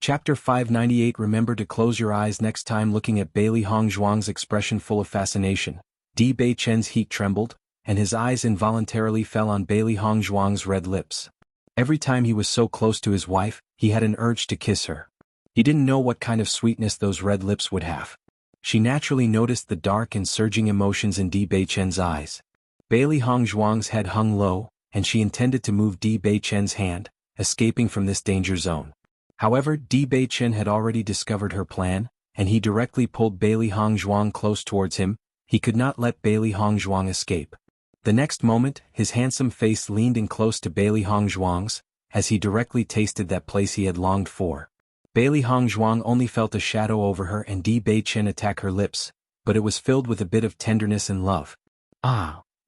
Chapter 598. Remember to close your eyes next time. Looking at Bailey Hongzhuang's expression full of fascination, Di Beichen's heat trembled, and his eyes involuntarily fell on Bailey Hongzhuang's red lips. Every time he was so close to his wife, he had an urge to kiss her. He didn't know what kind of sweetness those red lips would have. She naturally noticed the dark and surging emotions in Di Beichen's eyes. Bailey Hongzhuang's head hung low, and she intended to move Di Beichen's hand, escaping from this danger zone. However, Di Beichen had already discovered her plan, and he directly pulled Bailey Hongzhuang close towards him. He could not let Bailey Hongzhuang escape. The next moment, his handsome face leaned in close to Bailey Hongzhuang's, as he directly tasted that place he had longed for. Bailey Hongzhuang only felt a shadow over her and Di Beichen attack her lips, but it was filled with a bit of tenderness and love.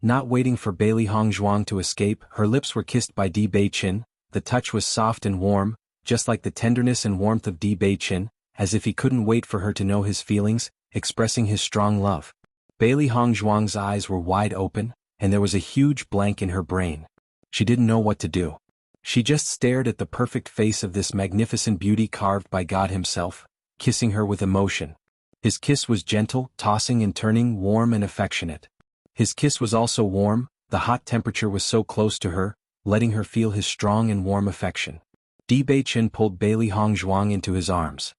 Not waiting for Bailey Hongzhuang to escape, her lips were kissed by Di Beichen. The touch was soft and warm, just like the tenderness and warmth of Di Beichen, as if he couldn't wait for her to know his feelings, expressing his strong love. Bailey Hongzhuang's eyes were wide open, and there was a huge blank in her brain. She didn't know what to do. She just stared at the perfect face of this magnificent beauty carved by God himself, kissing her with emotion. His kiss was gentle, tossing and turning, warm and affectionate. His kiss was also warm, the hot temperature was so close to her, letting her feel his strong and warm affection. Di Beichen pulled Bailey Hongzhuang into his arms.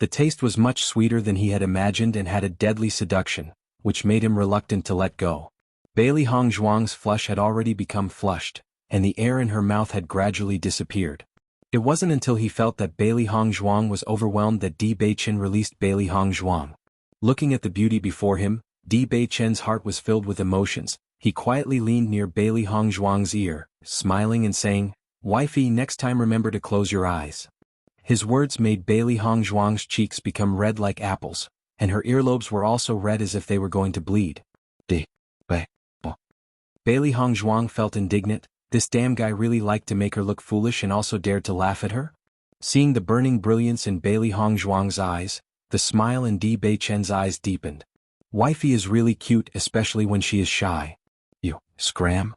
The taste was much sweeter than he had imagined and had a deadly seduction, which made him reluctant to let go. Bailey Hongzhuang's flush had already become flushed, and the air in her mouth had gradually disappeared. It wasn't until he felt that Bailey Hongzhuang was overwhelmed that Di Beichen released Bailey Hongzhuang. Looking at the beauty before him, Di Beichen's heart was filled with emotions. He quietly leaned near Bailey Hongzhuang's ear, smiling and saying, "Wifey, next time remember to close your eyes." His words made Bailey Hongzhuang's cheeks become red like apples, and her earlobes were also red as if they were going to bleed. Bailey Hongzhuang felt indignant. This damn guy really liked to make her look foolish and also dared to laugh at her? Seeing the burning brilliance in Bailey Hongzhuang's eyes, the smile in Di Beichen's eyes deepened. Wifey is really cute, especially when she is shy. You, scram?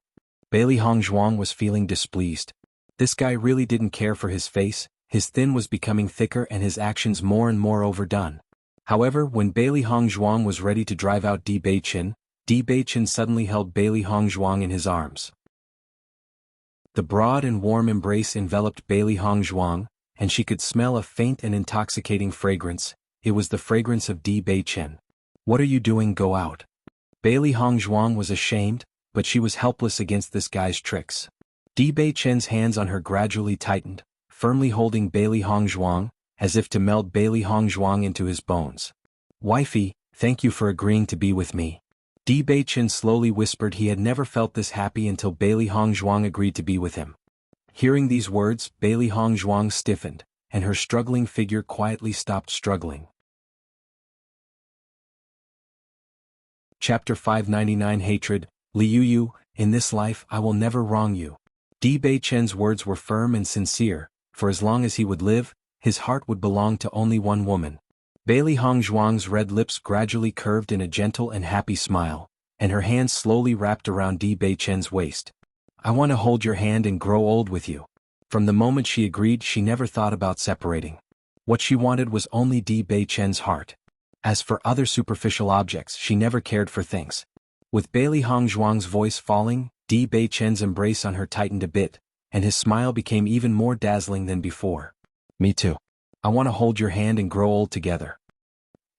Bailey Hongzhuang was feeling displeased. This guy really didn't care for his face, his thin was becoming thicker and his actions more and more overdone. However, when Bailey Hongzhuang was ready to drive out Di Beichen suddenly held Bailey Hongzhuang in his arms. The broad and warm embrace enveloped Bailey Hongzhuang, and she could smell a faint and intoxicating fragrance. It was the fragrance of Di Beichen. "What are you doing? Go out." Bailey Hongzhuang was ashamed, but she was helpless against this guy's tricks. Di Beichen's hands on her gradually tightened, firmly holding Bailey Hongzhuang, as if to meld Bailey Hongzhuang into his bones. "Wifey, thank you for agreeing to be with me." Di Beichen slowly whispered. He had never felt this happy until Bailey Hongzhuang agreed to be with him. Hearing these words, Bailey Hongzhuang stiffened, and her struggling figure quietly stopped struggling. Chapter 599. Hatred. Liu, in this life I will never wrong you. Di Beichen's words were firm and sincere, for as long as he would live, his heart would belong to only one woman. Bailey Hongzhuang's red lips gradually curved in a gentle and happy smile, and her hands slowly wrapped around Di Beichen's waist. "I want to hold your hand and grow old with you." From the moment she agreed, she never thought about separating. What she wanted was only Di Beichen's heart. As for other superficial objects, she never cared for things. With Bailey Hongzhuang's voice falling, Di Beichen's embrace on her tightened a bit, and his smile became even more dazzling than before. "Me too. I want to hold your hand and grow old together."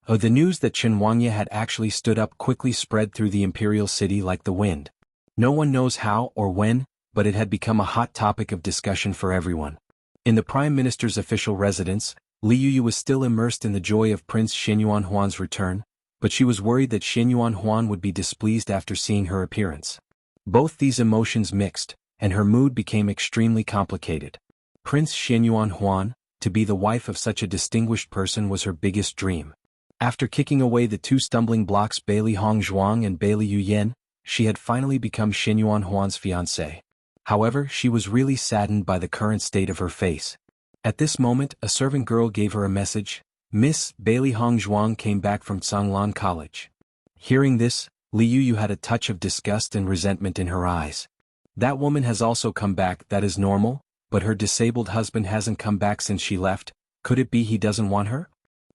The news that Chen Wangye had actually stood up quickly spread through the imperial city like the wind. No one knows how or when, but it had become a hot topic of discussion for everyone. In the Prime Minister's official residence, Liu was still immersed in the joy of Prince Xinyuan Huan's return, but she was worried that Xinyuan Huan would be displeased after seeing her appearance. Both these emotions mixed, and her mood became extremely complicated. Prince Xinyuan Huan, to be the wife of such a distinguished person, was her biggest dream. After kicking away the two stumbling blocks Bailey Hongzhuang and Bailey Yuyan, she had finally become Xinyuan Huan's fiancée. However, she was really saddened by the current state of her face. At this moment, a servant girl gave her a message. "Miss, Bailey Hongzhuang came back from Tsanglan College." Hearing this, Liu had a touch of disgust and resentment in her eyes. "That woman has also come back, that is normal, but her disabled husband hasn't come back since she left. Could it be he doesn't want her?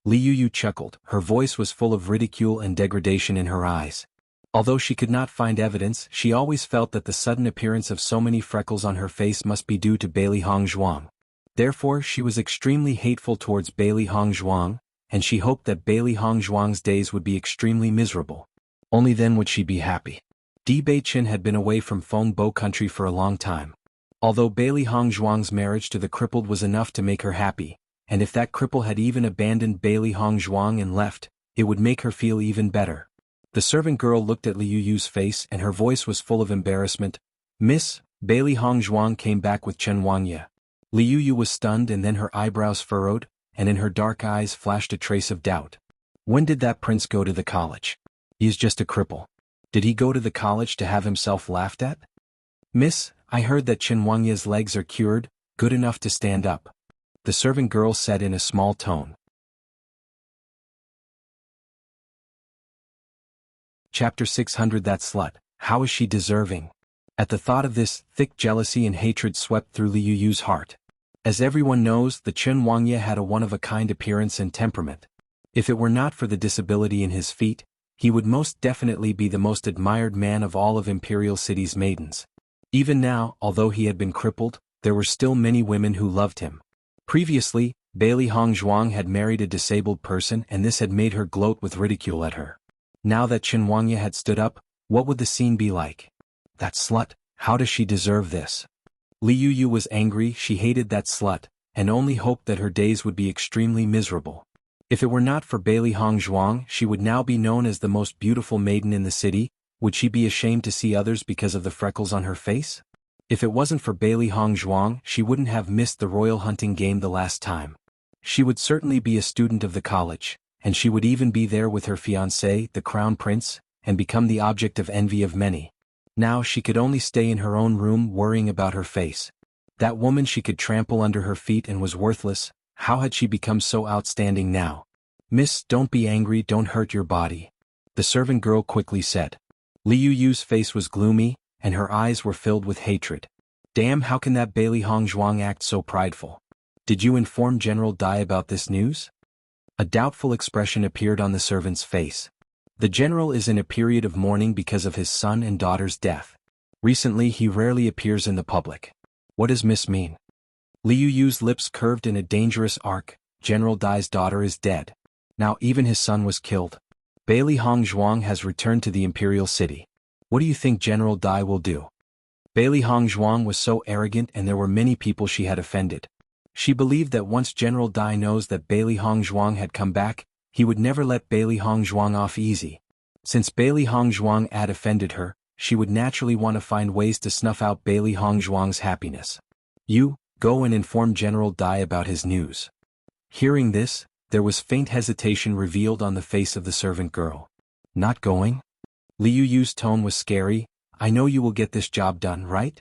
Li Yu chuckled. Her voice was full of ridicule and degradation in her eyes. Although she could not find evidence, she always felt that the sudden appearance of so many freckles on her face must be due to Bailey Hongzhuang. Therefore she was extremely hateful towards Bailey Hongzhuang, and she hoped that Bailey Hongzhuang's days would be extremely miserable. Only then would she be happy. Di Beichen had been away from Fengbo country for a long time. Although Bailey Hongzhuang's marriage to the crippled was enough to make her happy, and if that cripple had even abandoned Bailey Hongzhuang and left, it would make her feel even better. The servant girl looked at Li Yu's face and her voice was full of embarrassment. Miss, Bailey Hongzhuang came back with Chen Wangye. Li Yu was stunned and then her eyebrows furrowed, and in her dark eyes flashed a trace of doubt. When did that prince go to the college? He is just a cripple. Did he go to the college to have himself laughed at? Miss, I heard that Chen Wangye's legs are cured, good enough to stand up. The servant girl said in a small tone. Chapter 600 That slut, how is she deserving? At the thought of this, thick jealousy and hatred swept through Li Yu's heart. As everyone knows, the Chen Wangye had a one-of-a-kind appearance and temperament. If it were not for the disability in his feet, he would most definitely be the most admired man of all of Imperial City's maidens. Even now, although he had been crippled, there were still many women who loved him. Previously, Bailey Hongzhuang had married a disabled person and this had made her gloat with ridicule at her. Now that Chen Wangye had stood up, what would the scene be like? That slut, how does she deserve this? Li Yu was angry, she hated that slut, and only hoped that her days would be extremely miserable. If it were not for Bailey Hongzhuang, she would now be known as the most beautiful maiden in the city. Would she be ashamed to see others because of the freckles on her face? If it wasn't for Bailey Hongzhuang, she wouldn't have missed the royal hunting game the last time. She would certainly be a student of the college, and she would even be there with her fiancé, the crown prince, and become the object of envy of many. Now she could only stay in her own room worrying about her face. That woman she could trample under her feet and was worthless. How had she become so outstanding now? Miss, don't be angry, don't hurt your body. The servant girl quickly said. Li Yu's face was gloomy, and her eyes were filled with hatred. Damn, how can that Bailey Hongzhuang act so prideful? Did you inform General Dai about this news? A doubtful expression appeared on the servant's face. The general is in a period of mourning because of his son and daughter's death. Recently he rarely appears in the public. What does Miss mean? Li Yu's lips curved in a dangerous arc. General Dai's daughter is dead. Now even his son was killed. Bailey Hongzhuang has returned to the imperial city. What do you think General Dai will do? Bailey Hongzhuang was so arrogant and there were many people she had offended. She believed that once General Dai knows that Bailey Hongzhuang had come back, he would never let Bailey Hongzhuang off easy. Since Bailey Hongzhuang had offended her, she would naturally want to find ways to snuff out Bailey Hongzhuang's happiness. You, go and inform General Dai about his news. Hearing this, there was faint hesitation revealed on the face of the servant girl. Not going? Li Yu's tone was scary. I know you will get this job done, right?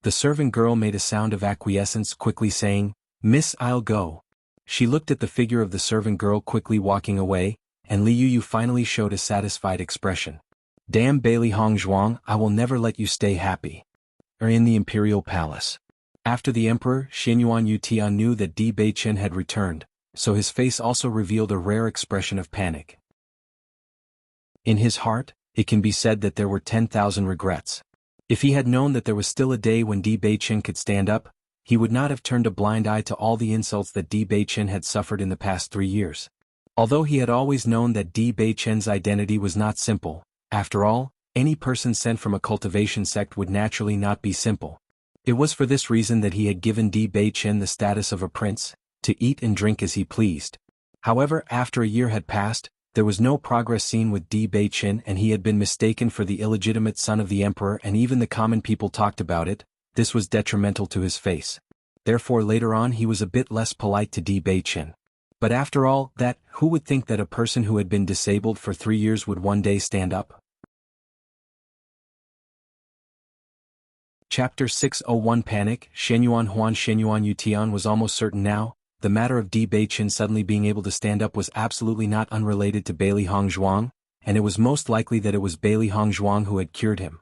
The servant girl made a sound of acquiescence, quickly saying, Miss, I'll go. She looked at the figure of the servant girl quickly walking away, and Li Yu finally showed a satisfied expression. Damn Bailey Hongzhuang, I will never let you stay happy. In the imperial palace. After the emperor, Xianyuan Yutian knew that Di Beichen had returned, so his face also revealed a rare expression of panic. In his heart, it can be said that there were 10,000 regrets. If he had known that there was still a day when Di Beichen could stand up, he would not have turned a blind eye to all the insults that Di Beichen had suffered in the past 3 years. Although he had always known that Di Beichen's identity was not simple, after all, any person sent from a cultivation sect would naturally not be simple. It was for this reason that he had given Di Beichen the status of a prince, to eat and drink as he pleased. However, after a year had passed, there was no progress seen with Di Beichen and he had been mistaken for the illegitimate son of the emperor and even the common people talked about it. This was detrimental to his face. Therefore later on he was a bit less polite to Di Beichen. But after all that, who would think that a person who had been disabled for 3 years would one day stand up? Chapter 601 Panic. Xianyuan Yutian was almost certain now. The matter of Di Beichen suddenly being able to stand up was absolutely not unrelated to Bailey Hongzhuang, and it was most likely that it was Bailey Hongzhuang who had cured him.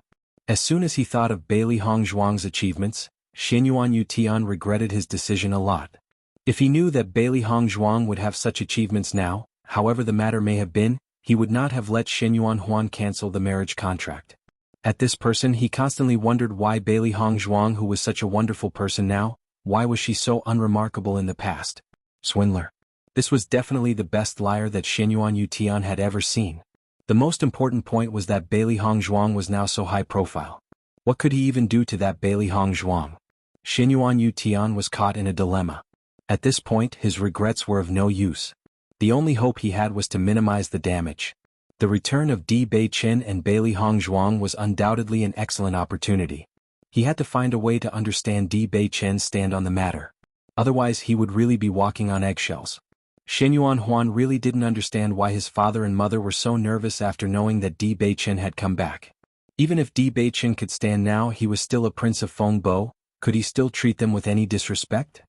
As soon as he thought of Bailey Hongzhuang's achievements, Xianyuan Yutian regretted his decision a lot. If he knew that Bailey Hongzhuang would have such achievements now, however the matter may have been, he would not have let Xinyuan Huan cancel the marriage contract. At this person he constantly wondered why Bailey Hongzhuang, who was such a wonderful person now, why was she so unremarkable in the past? Swindler. This was definitely the best liar that Xinyuan Yutian had ever seen. The most important point was that Bailey Hongzhuang was now so high profile. What could he even do to that Bailey Hongzhuang? Xinyuan Yutian was caught in a dilemma. At this point his regrets were of no use. The only hope he had was to minimize the damage. The return of Di Beiqin and Bailey Hongzhuang was undoubtedly an excellent opportunity. He had to find a way to understand Di Beiqin's stand on the matter. Otherwise he would really be walking on eggshells. Xinyuan Huan really didn't understand why his father and mother were so nervous after knowing that Di Beiqin had come back. Even if Di Beiqin could stand now, he was still a prince of Fengbo. Could he still treat them with any disrespect?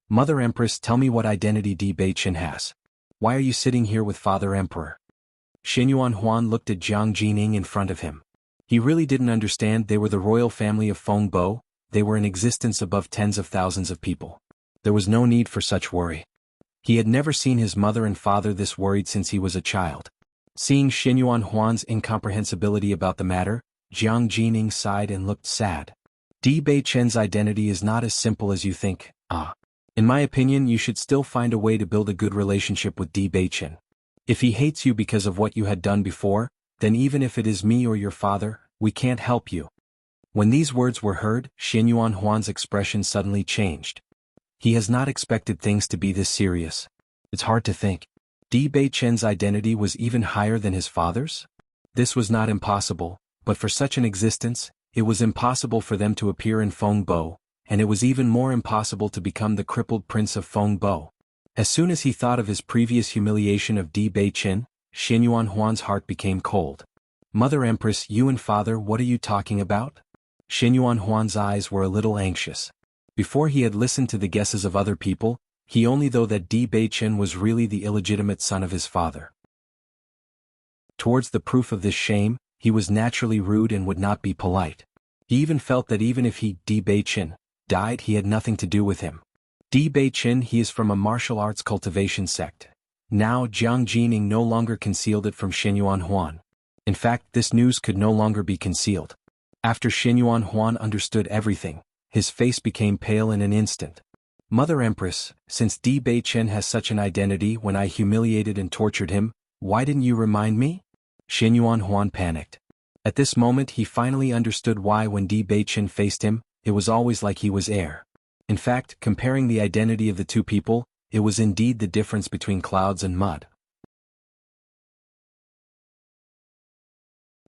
Mother Empress, tell me what identity Di Beiqin has. Why are you sitting here with Father Emperor? Xinyuan Huan looked at Jiang Jining in front of him. He really didn't understand. They were the royal family of Fengbo. They were in existence above tens of thousands of people. There was no need for such worry. He had never seen his mother and father this worried since he was a child. Seeing Xinyuan Huan's incomprehensibility about the matter, Jiang Jining sighed and looked sad. Di Beiqin's identity is not as simple as you think. In my opinion, you should still find a way to build a good relationship with Di Beiqin. If he hates you because of what you had done before, then even if it is me or your father, we can't help you. When these words were heard, Xinyuan Huan's expression suddenly changed. He has not expected things to be this serious. It's hard to think. Di Beiqin's identity was even higher than his father's? This was not impossible, but for such an existence, it was impossible for them to appear in Fengbo, and it was even more impossible to become the crippled prince of Fengbo. As soon as he thought of his previous humiliation of Di Beiqin, Xinyuan Huan's heart became cold. Mother Empress, you and father, what are you talking about? Xinyuan Huan's eyes were a little anxious. Before he had listened to the guesses of other people, he only knew that Di Beiqin was really the illegitimate son of his father. Towards the proof of this shame, he was naturally rude and would not be polite. He even felt that even if he, Di Beiqin, died, he had nothing to do with him. Di Beiqin, he is from a martial arts cultivation sect. Now Jiang Jining no longer concealed it from Xinyuan Huan. In fact, this news could no longer be concealed. After Xinyuan Huan understood everything, his face became pale in an instant. Mother Empress, since Di Beiqin has such an identity, when I humiliated and tortured him, why didn't you remind me? Xinyuan Huan panicked. At this moment he finally understood why when Di Beiqin faced him, it was always like he was air. In fact, comparing the identity of the two people, it was indeed the difference between clouds and mud.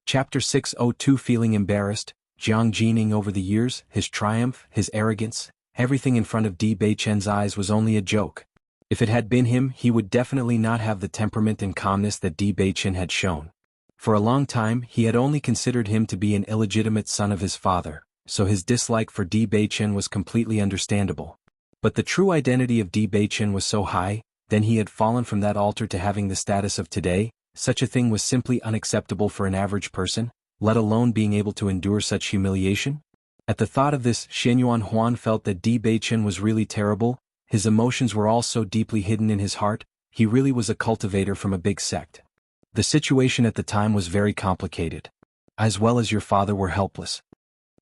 Chapter 602. Feeling embarrassed, Jiang Jining over the years, his triumph, his arrogance, everything in front of Di Beiqin's eyes was only a joke. If it had been him, he would definitely not have the temperament and calmness that Di Beiqin had shown. For a long time he had only considered him to be an illegitimate son of his father, so his dislike for Di Beiqin was completely understandable. But the true identity of Di Beiqin was so high, then he had fallen from that altar to having the status of today. Such a thing was simply unacceptable for an average person, let alone being able to endure such humiliation. At the thought of this, Xinyuan Huan felt that Di Beiqin was really terrible. His emotions were all so deeply hidden in his heart. He really was a cultivator from a big sect. The situation at the time was very complicated. As well as your father were helpless.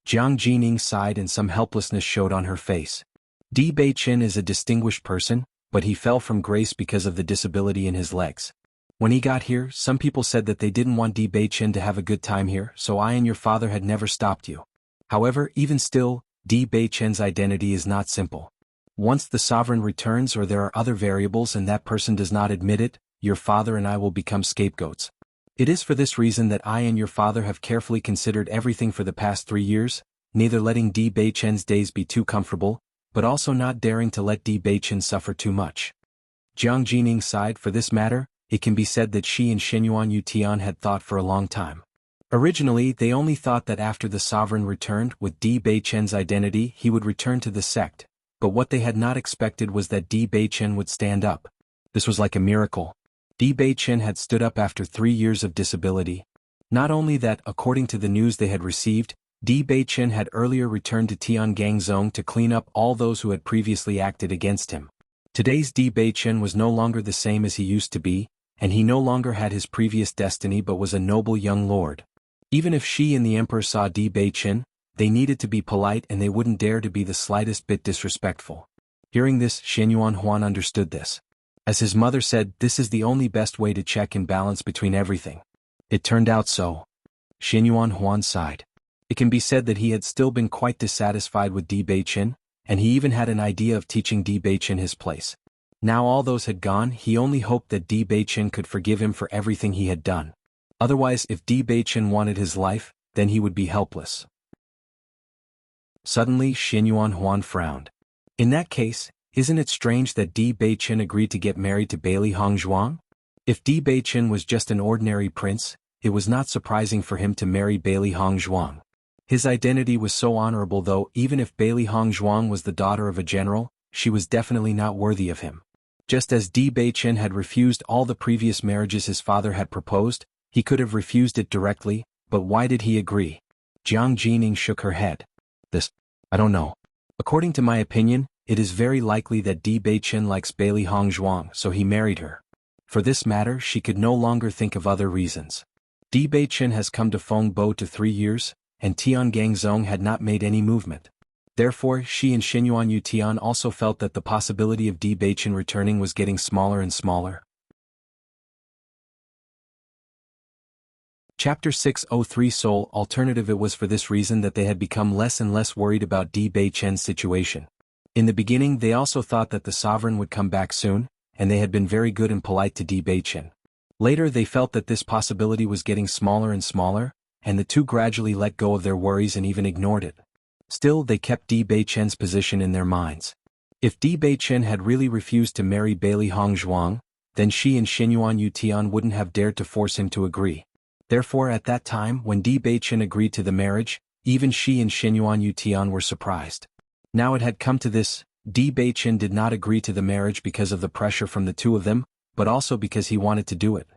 Jiang Jining sighed and some helplessness showed on her face. Di Beiqin is a distinguished person, but he fell from grace because of the disability in his legs. When he got here, some people said that they didn't want Di Beiqin to have a good time here, so I and your father had never stopped you. However, even still, Di Beiqin's identity is not simple. Once the sovereign returns or there are other variables and that person does not admit it, your father and I will become scapegoats. It is for this reason that I and your father have carefully considered everything for the past 3 years, neither letting Di Beiqin's days be too comfortable, but also not daring to let Di Beiqin suffer too much. Jiang Jining sighed. For this matter, it can be said that she and Xinyuan Yutian had thought for a long time. Originally, they only thought that after the sovereign returned with Di Beiqin's identity, he would return to the sect, but what they had not expected was that Di Beiqin would stand up. This was like a miracle. Di Beiqin had stood up after 3 years of disability. Not only that, according to the news they had received, Di Beiqin had earlier returned to Tiangangzong to clean up all those who had previously acted against him. Today's Di Beichen was no longer the same as he used to be, and he no longer had his previous destiny but was a noble young lord. Even if she and the emperor saw Di Beichen, they needed to be polite and they wouldn't dare to be the slightest bit disrespectful. Hearing this, Xianyuan Huan understood this. As his mother said, this is the only best way to check and balance between everything. It turned out so. Xianyuan Huan sighed. It can be said that he had still been quite dissatisfied with Di Beichen, and he even had an idea of teaching Di Beichen his place. Now all those had gone, he only hoped that Di Beichen could forgive him for everything he had done. Otherwise, if Di Beichen wanted his life, then he would be helpless. Suddenly, Xianyuan Huan frowned. In that case, isn't it strange that Di Beichen agreed to get married to Bailey Hongzhuang? If Di Beichen was just an ordinary prince, it was not surprising for him to marry Bailey Hongzhuang. His identity was so honorable though, even if Bailey Hongzhuang was the daughter of a general, she was definitely not worthy of him. Just as Di Beichen had refused all the previous marriages his father had proposed, he could have refused it directly, but why did he agree? Jiang Jining shook her head. I don't know. According to my opinion, it is very likely that Di Beichen likes Bailey Hongzhuang, so he married her. For this matter, she could no longer think of other reasons. Di Beichen has come to Fengbo to 3 years, and Tian Gangzong had not made any movement. Therefore, she and Xinyuan Yutian also felt that the possibility of Di Beichen returning was getting smaller and smaller. Chapter 603 Soul Alternative. It was for this reason that they had become less and less worried about Di Beichen's situation. In the beginning they also thought that the sovereign would come back soon, and they had been very good and polite to Di Beichen. Later they felt that this possibility was getting smaller and smaller, and the two gradually let go of their worries and even ignored it. Still they kept Di Beichen's position in their minds. If Di Beichen had really refused to marry Bailey Hongzhuang, then she and Xinyuan Yutian wouldn't have dared to force him to agree. Therefore at that time when Di Beichen agreed to the marriage, even she and Xinyuan Yutian were surprised. Now it had come to this, Di Beichen did not agree to the marriage because of the pressure from the two of them, but also because he wanted to do it.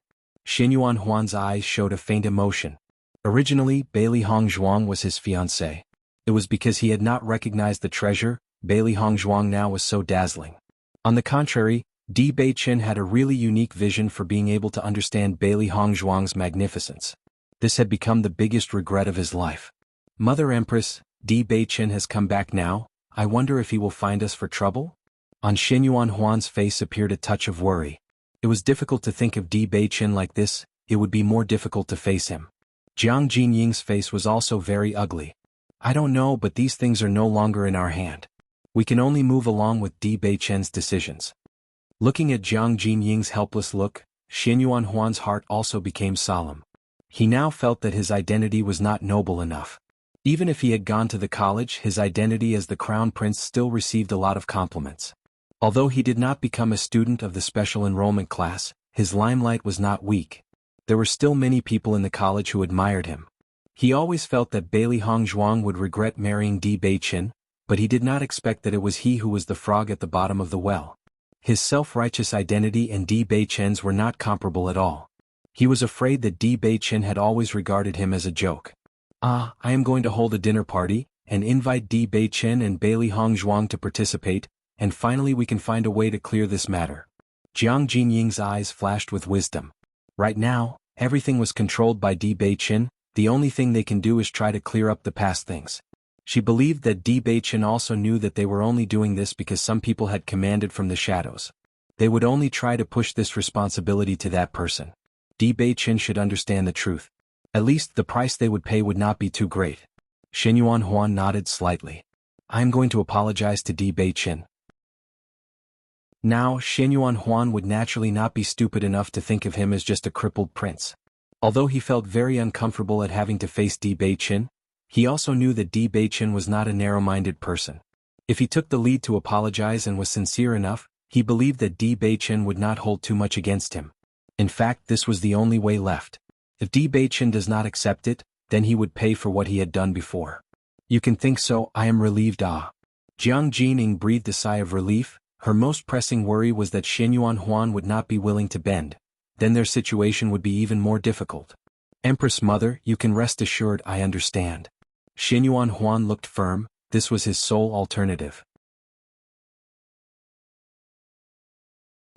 Xianyuan Huan's eyes showed a faint emotion. Originally, Bailey Hongzhuang was his fiancée. It was because he had not recognized the treasure, Bailey Hongzhuang now was so dazzling. On the contrary, Di Beichen had a really unique vision for being able to understand Bailey Hongzhuang's magnificence. This had become the biggest regret of his life. Mother Empress, Di Beichen has come back now, I wonder if he will find us for trouble? On Xianyuan Huan's face appeared a touch of worry. It was difficult to think of Di Beichen like this, it would be more difficult to face him. Jiang Jinying's face was also very ugly. I don't know, but these things are no longer in our hand. We can only move along with Di Beichen's decisions. Looking at Jiang Jinying's helpless look, Xianyuan Huan's heart also became solemn. He now felt that his identity was not noble enough. Even if he had gone to the college, his identity as the crown prince still received a lot of compliments. Although he did not become a student of the special enrollment class, his limelight was not weak. There were still many people in the college who admired him. He always felt that Bailey Hongzhuang would regret marrying Di Beichen, but he did not expect that it was he who was the frog at the bottom of the well. His self-righteous identity and Di Beichen's were not comparable at all. He was afraid that Di Beichen had always regarded him as a joke. I am going to hold a dinner party, and invite Di Beichen and Bailey Hongzhuang to participate, and finally we can find a way to clear this matter. Jiang Jinying's eyes flashed with wisdom. Right now, everything was controlled by Di Beichen, the only thing they can do is try to clear up the past things. She believed that Di Beichen also knew that they were only doing this because some people had commanded from the shadows. They would only try to push this responsibility to that person. Di Beichen should understand the truth. At least the price they would pay would not be too great. Xianyuan Huan nodded slightly. I am going to apologize to Di Beichen. Now, Xianyuan Huan would naturally not be stupid enough to think of him as just a crippled prince. Although he felt very uncomfortable at having to face Di Beichen, he also knew that Di Beichen was not a narrow-minded person. If he took the lead to apologize and was sincere enough, he believed that Di Beichen would not hold too much against him. In fact, this was the only way left. If Di Beichen does not accept it, then he would pay for what he had done before. You can think so, I am relieved. Jiang Jining breathed a sigh of relief. Her most pressing worry was that Xianyuan Huan would not be willing to bend. Then their situation would be even more difficult. Empress Mother, you can rest assured I understand. Xianyuan Huan looked firm, this was his sole alternative.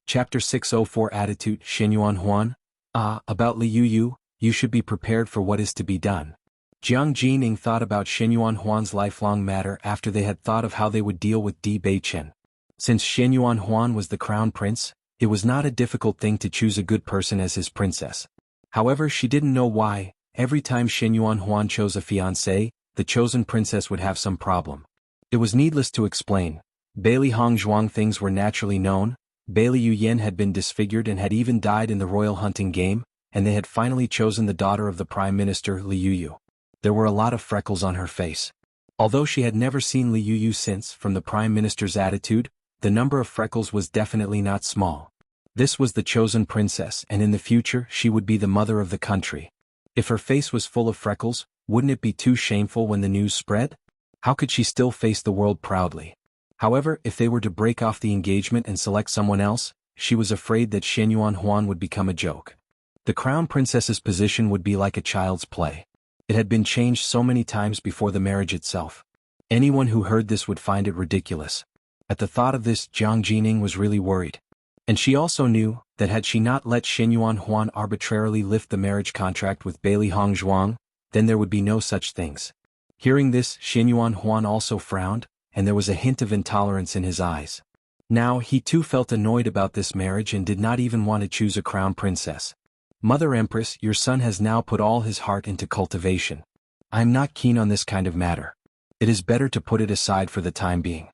Chapter 604 Attitude Shenyuan Huan. About Li Yuyu, you should be prepared for what is to be done. Jiang Jining thought about Shenyuan Huan's lifelong matter after they had thought of how they would deal with Di Beichen. Since Shenyuan Huan was the crown prince, it was not a difficult thing to choose a good person as his princess. However, she didn't know why. Every time Shenyuan Huan chose a fiancé, the chosen princess would have some problem. It was needless to explain. Bailey Hongzhuang things were naturally known. Bailey Yuyen had been disfigured and had even died in the royal hunting game, and they had finally chosen the daughter of the Prime Minister Li Yuyu. There were a lot of freckles on her face. Although she had never seen Li Yuyu since, from the Prime Minister's attitude, the number of freckles was definitely not small. This was the chosen princess, and in the future she would be the mother of the country. If her face was full of freckles, wouldn't it be too shameful when the news spread? How could she still face the world proudly? However, if they were to break off the engagement and select someone else, she was afraid that Shenyuan Huan would become a joke. The crown princess's position would be like a child's play. It had been changed so many times before the marriage itself. Anyone who heard this would find it ridiculous. At the thought of this, Jiang Jining was really worried. And she also knew that had she not let Shenyuan Huan arbitrarily lift the marriage contract with Bailey Hongzhuang, then there would be no such things. Hearing this, Shenyuan Huan also frowned, and there was a hint of intolerance in his eyes. Now he too felt annoyed about this marriage and did not even want to choose a crown princess. Mother Empress, your son has now put all his heart into cultivation. I am not keen on this kind of matter. It is better to put it aside for the time being.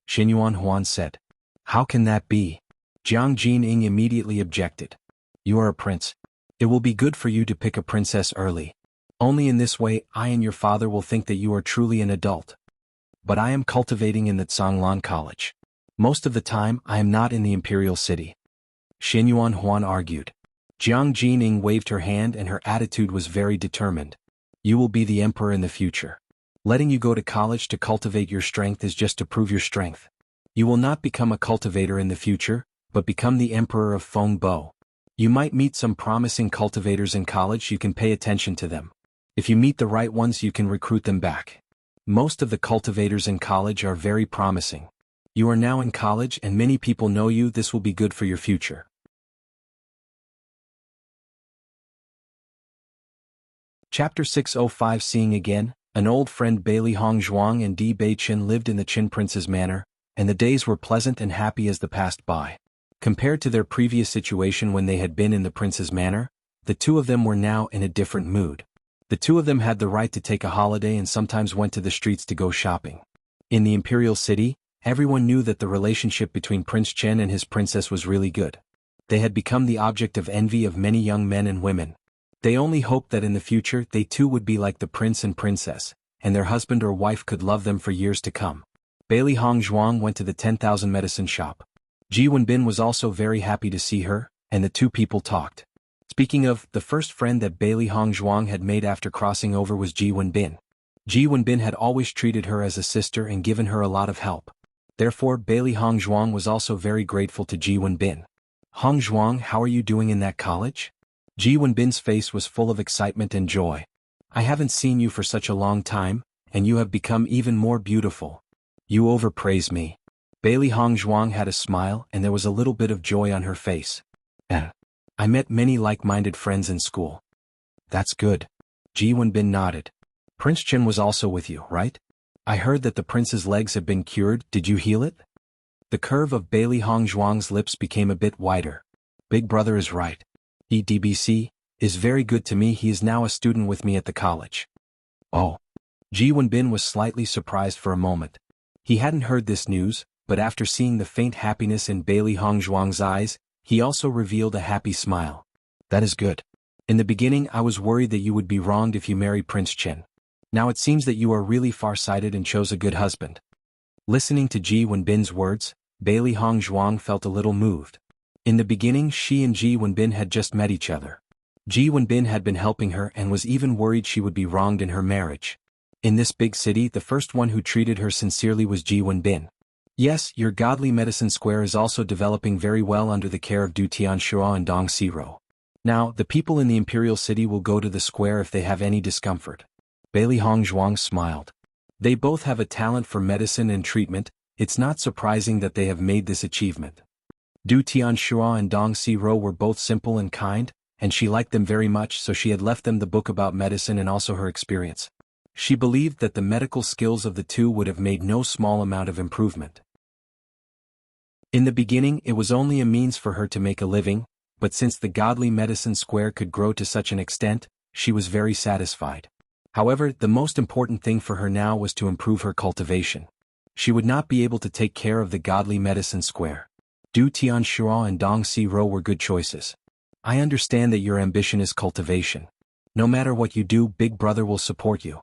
Shenyuan Huan said. How can that be? Jiang Jining immediately objected. You are a prince. It will be good for you to pick a princess early. Only in this way I and your father will think that you are truly an adult. But I am cultivating in the Zhonglan College. Most of the time I am not in the imperial city. Shenyuan Huan argued. Jiang Jining waved her hand and her attitude was very determined. You will be the emperor in the future. Letting you go to college to cultivate your strength is just to prove your strength. You will not become a cultivator in the future, but become the emperor of Fengbo. You might meet some promising cultivators in college, you can pay attention to them. If you meet the right ones, you can recruit them back. Most of the cultivators in college are very promising. You are now in college and many people know you, this will be good for your future. Chapter 605 Seeing Again. An old friend Bailey Hongzhuang and Di Beichen lived in the Qin Prince's manor, and the days were pleasant and happy as they passed by. Compared to their previous situation when they had been in the prince's manor, the two of them were now in a different mood. The two of them had the right to take a holiday and sometimes went to the streets to go shopping. In the imperial city, everyone knew that the relationship between Prince Chen and his princess was really good. They had become the object of envy of many young men and women. They only hoped that in the future they too would be like the prince and princess, and their husband or wife could love them for years to come. Bailey Hongzhuang went to the 10,000 medicine shop. Ji Wenbin was also very happy to see her, and the two people talked. Speaking of, the first friend that Bailey Hongzhuang had made after crossing over was Ji Wenbin. Ji Wenbin had always treated her as a sister and given her a lot of help. Therefore, Bailey Hongzhuang was also very grateful to Ji Wenbin. Hongzhuang, how are you doing in that college? Ji Wenbin's face was full of excitement and joy. I haven't seen you for such a long time, and you have become even more beautiful. You overpraise me. Bailey Hongzhuang had a smile and there was a little bit of joy on her face. I met many like-minded friends in school. That's good. Ji Wenbin nodded. Prince Chen was also with you, right? I heard that the prince's legs have been cured, did you heal it? The curve of Bailey Hongzhuang's lips became a bit wider. Big brother is right. EDBC is very good to me, he is now a student with me at the college. Oh. Ji Wenbin was slightly surprised for a moment. He hadn't heard this news, but after seeing the faint happiness in Bailey Hongzhuang's eyes, he also revealed a happy smile. That is good. In the beginning I was worried that you would be wronged if you married Prince Chen. Now it seems that you are really far-sighted and chose a good husband. Listening to Ji Wenbin's words, Bailey Hongzhuang felt a little moved. In the beginning she and Ji Wenbin had just met each other. Ji Wenbin had been helping her and was even worried she would be wronged in her marriage. In this big city the first one who treated her sincerely was Ji Wenbin. Yes, your godly medicine square is also developing very well under the care of Du Tianshua and Dong Siro. Now, the people in the imperial city will go to the square if they have any discomfort. Bailey Hongzhuang smiled. They both have a talent for medicine and treatment, it's not surprising that they have made this achievement. Du Tianxua and Dong Xiro were both simple and kind, and she liked them very much, so she had left them the book about medicine and also her experience. She believed that the medical skills of the two would have made no small amount of improvement. In the beginning it was only a means for her to make a living, but since the godly medicine square could grow to such an extent, she was very satisfied. However, the most important thing for her now was to improve her cultivation. She would not be able to take care of the godly medicine square. Du Tianxua and Dong Xiro were good choices. I understand that your ambition is cultivation. No matter what you do, Big Brother will support you.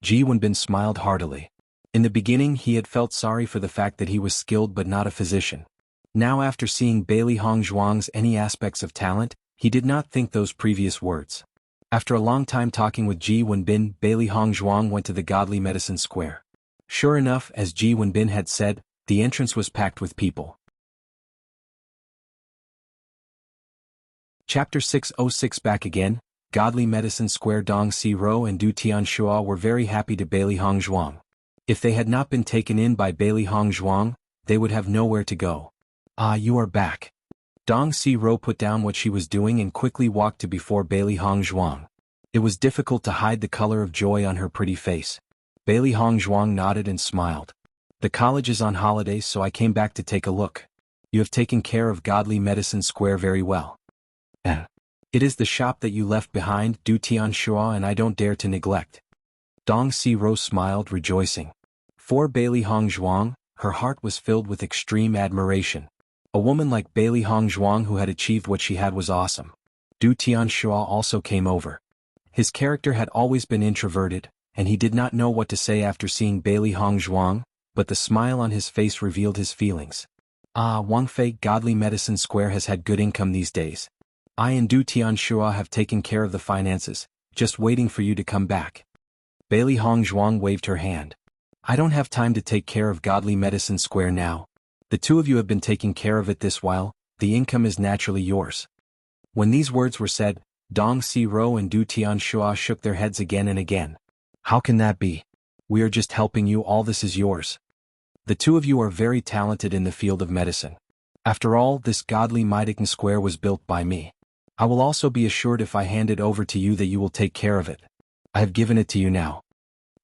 Ji Wenbin smiled heartily. In the beginning he had felt sorry for the fact that he was skilled but not a physician. Now after seeing Bailey Hongzhuang's any aspects of talent, he did not think those previous words. After a long time talking with Ji Wenbin, Bailey Hongzhuang went to the godly medicine square. Sure enough, as Ji Wenbin had said, the entrance was packed with people. Chapter 606. Back again. Godly Medicine Square. Dong Xiro and Du Tianxua were very happy to Bailey Hongzhuang. If they had not been taken in by Bailey Hongzhuang, they would have nowhere to go. Ah, you are back. Dong Xiro put down what she was doing and quickly walked to before Bailey Hongzhuang. It was difficult to hide the color of joy on her pretty face. Bailey Hongzhuang nodded and smiled. The college is on holidays, so I came back to take a look. You have taken care of Godly Medicine Square very well. It is the shop that you left behind, Du Tianxua, and I don't dare to neglect. Dong Xiro smiled, rejoicing. For Bailey Hongzhuang, her heart was filled with extreme admiration. A woman like Bailey Hongzhuang who had achieved what she had was awesome. Du Tianxua also came over. His character had always been introverted, and he did not know what to say after seeing Bailey Hongzhuang, but the smile on his face revealed his feelings. Ah, Wang Fei, Godly Medicine Square has had good income these days. I and Du Tianxua have taken care of the finances, just waiting for you to come back. Bailey Hongzhuang waved her hand. I don't have time to take care of Godly Medicine Square now. The two of you have been taking care of it this while, the income is naturally yours. When these words were said, Dong Xiro and Du Tianxua shook their heads again and again. How can that be? We are just helping you, all this is yours. The two of you are very talented in the field of medicine. After all, this Godly Medicine Square was built by me. I will also be assured if I hand it over to you that you will take care of it. I have given it to you now.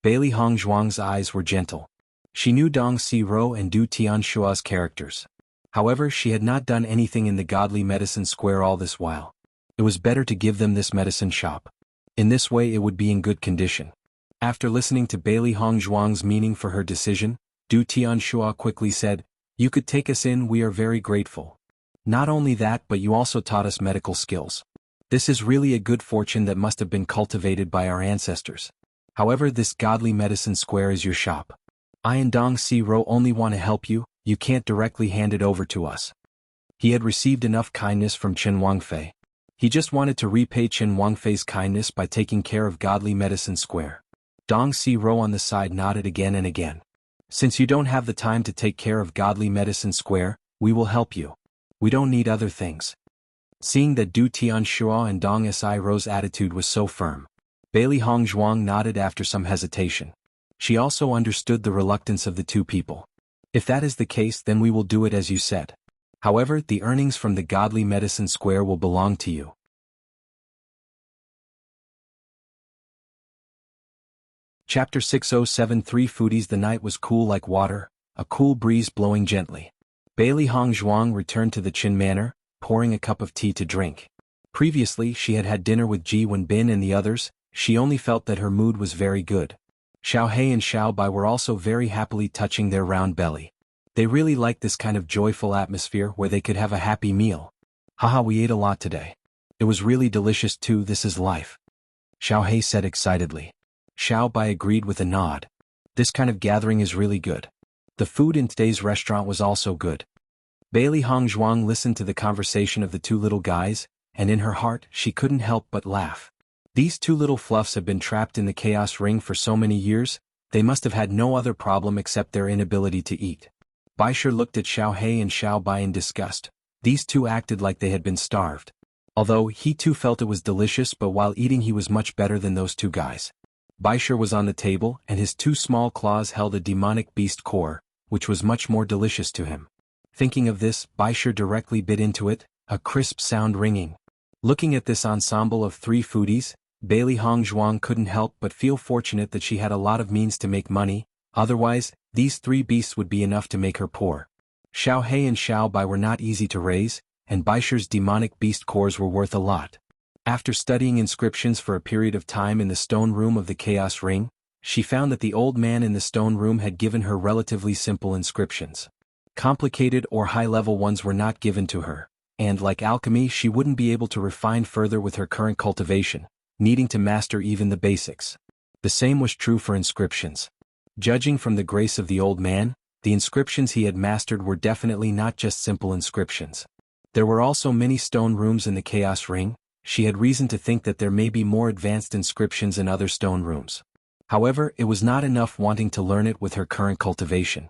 Bailey Hongzhuang's eyes were gentle. She knew Dong Xiro and Du Tianxua's characters. However, she had not done anything in the Godly Medicine Square all this while. It was better to give them this medicine shop. In this way it would be in good condition. After listening to Bailey Hongzhuang's meaning for her decision, Du Tianxua quickly said, You could take us in, we are very grateful. Not only that, but you also taught us medical skills. This is really a good fortune that must have been cultivated by our ancestors. However, this Godly Medicine Square is your shop. I and Dong Xiro only want to help you, you can't directly hand it over to us. He had received enough kindness from Chen Wangfei. He just wanted to repay Chen Wangfei's kindness by taking care of Godly Medicine Square. Dong Xiro on the side nodded again and again. Since you don't have the time to take care of Godly Medicine Square, we will help you. We don't need other things. Seeing that Du Tianxua and Dong Xiro's attitude was so firm, Bailey Hongzhuang nodded after some hesitation. She also understood the reluctance of the two people. If that is the case, then we will do it as you said. However, the earnings from the Godly Medicine Square will belong to you. Chapter 607. Three foodies. The night was cool like water, a cool breeze blowing gently. Bailey Hongzhuang returned to the Qin Manor, pouring a cup of tea to drink. Previously she had had dinner with Ji Wenbin and the others. She only felt that her mood was very good. Xiao He and Xiao Bai were also very happily touching their round belly. They really liked this kind of joyful atmosphere where they could have a happy meal. Haha, we ate a lot today. It was really delicious too, this is life. Xiao He said excitedly. Xiao Bai agreed with a nod. This kind of gathering is really good. The food in today's restaurant was also good. Bailey Hongzhuang listened to the conversation of the two little guys, and in her heart she couldn't help but laugh. These two little fluffs have been trapped in the chaos ring for so many years, they must have had no other problem except their inability to eat. Baisher looked at Xiao He and Xiao Bai in disgust. These two acted like they had been starved. Although he too felt it was delicious, but while eating he was much better than those two guys. Baisher was on the table and his two small claws held a demonic beast core, which was much more delicious to him. Thinking of this, Baisher directly bit into it, a crisp sound ringing. Looking at this ensemble of three foodies, Bailey Hongzhuang couldn't help but feel fortunate that she had a lot of means to make money, otherwise, these three beasts would be enough to make her poor. Xiao He and Xiao Bai were not easy to raise, and Baisher's demonic beast cores were worth a lot. After studying inscriptions for a period of time in the stone room of the Chaos Ring, she found that the old man in the stone room had given her relatively simple inscriptions. Complicated or high-level ones were not given to her, and like alchemy she wouldn't be able to refine further with her current cultivation, needing to master even the basics. The same was true for inscriptions. Judging from the grace of the old man, the inscriptions he had mastered were definitely not just simple inscriptions. There were also many stone rooms in the Chaos Ring. She had reason to think that there may be more advanced inscriptions in other stone rooms. However, it was not enough wanting to learn it with her current cultivation.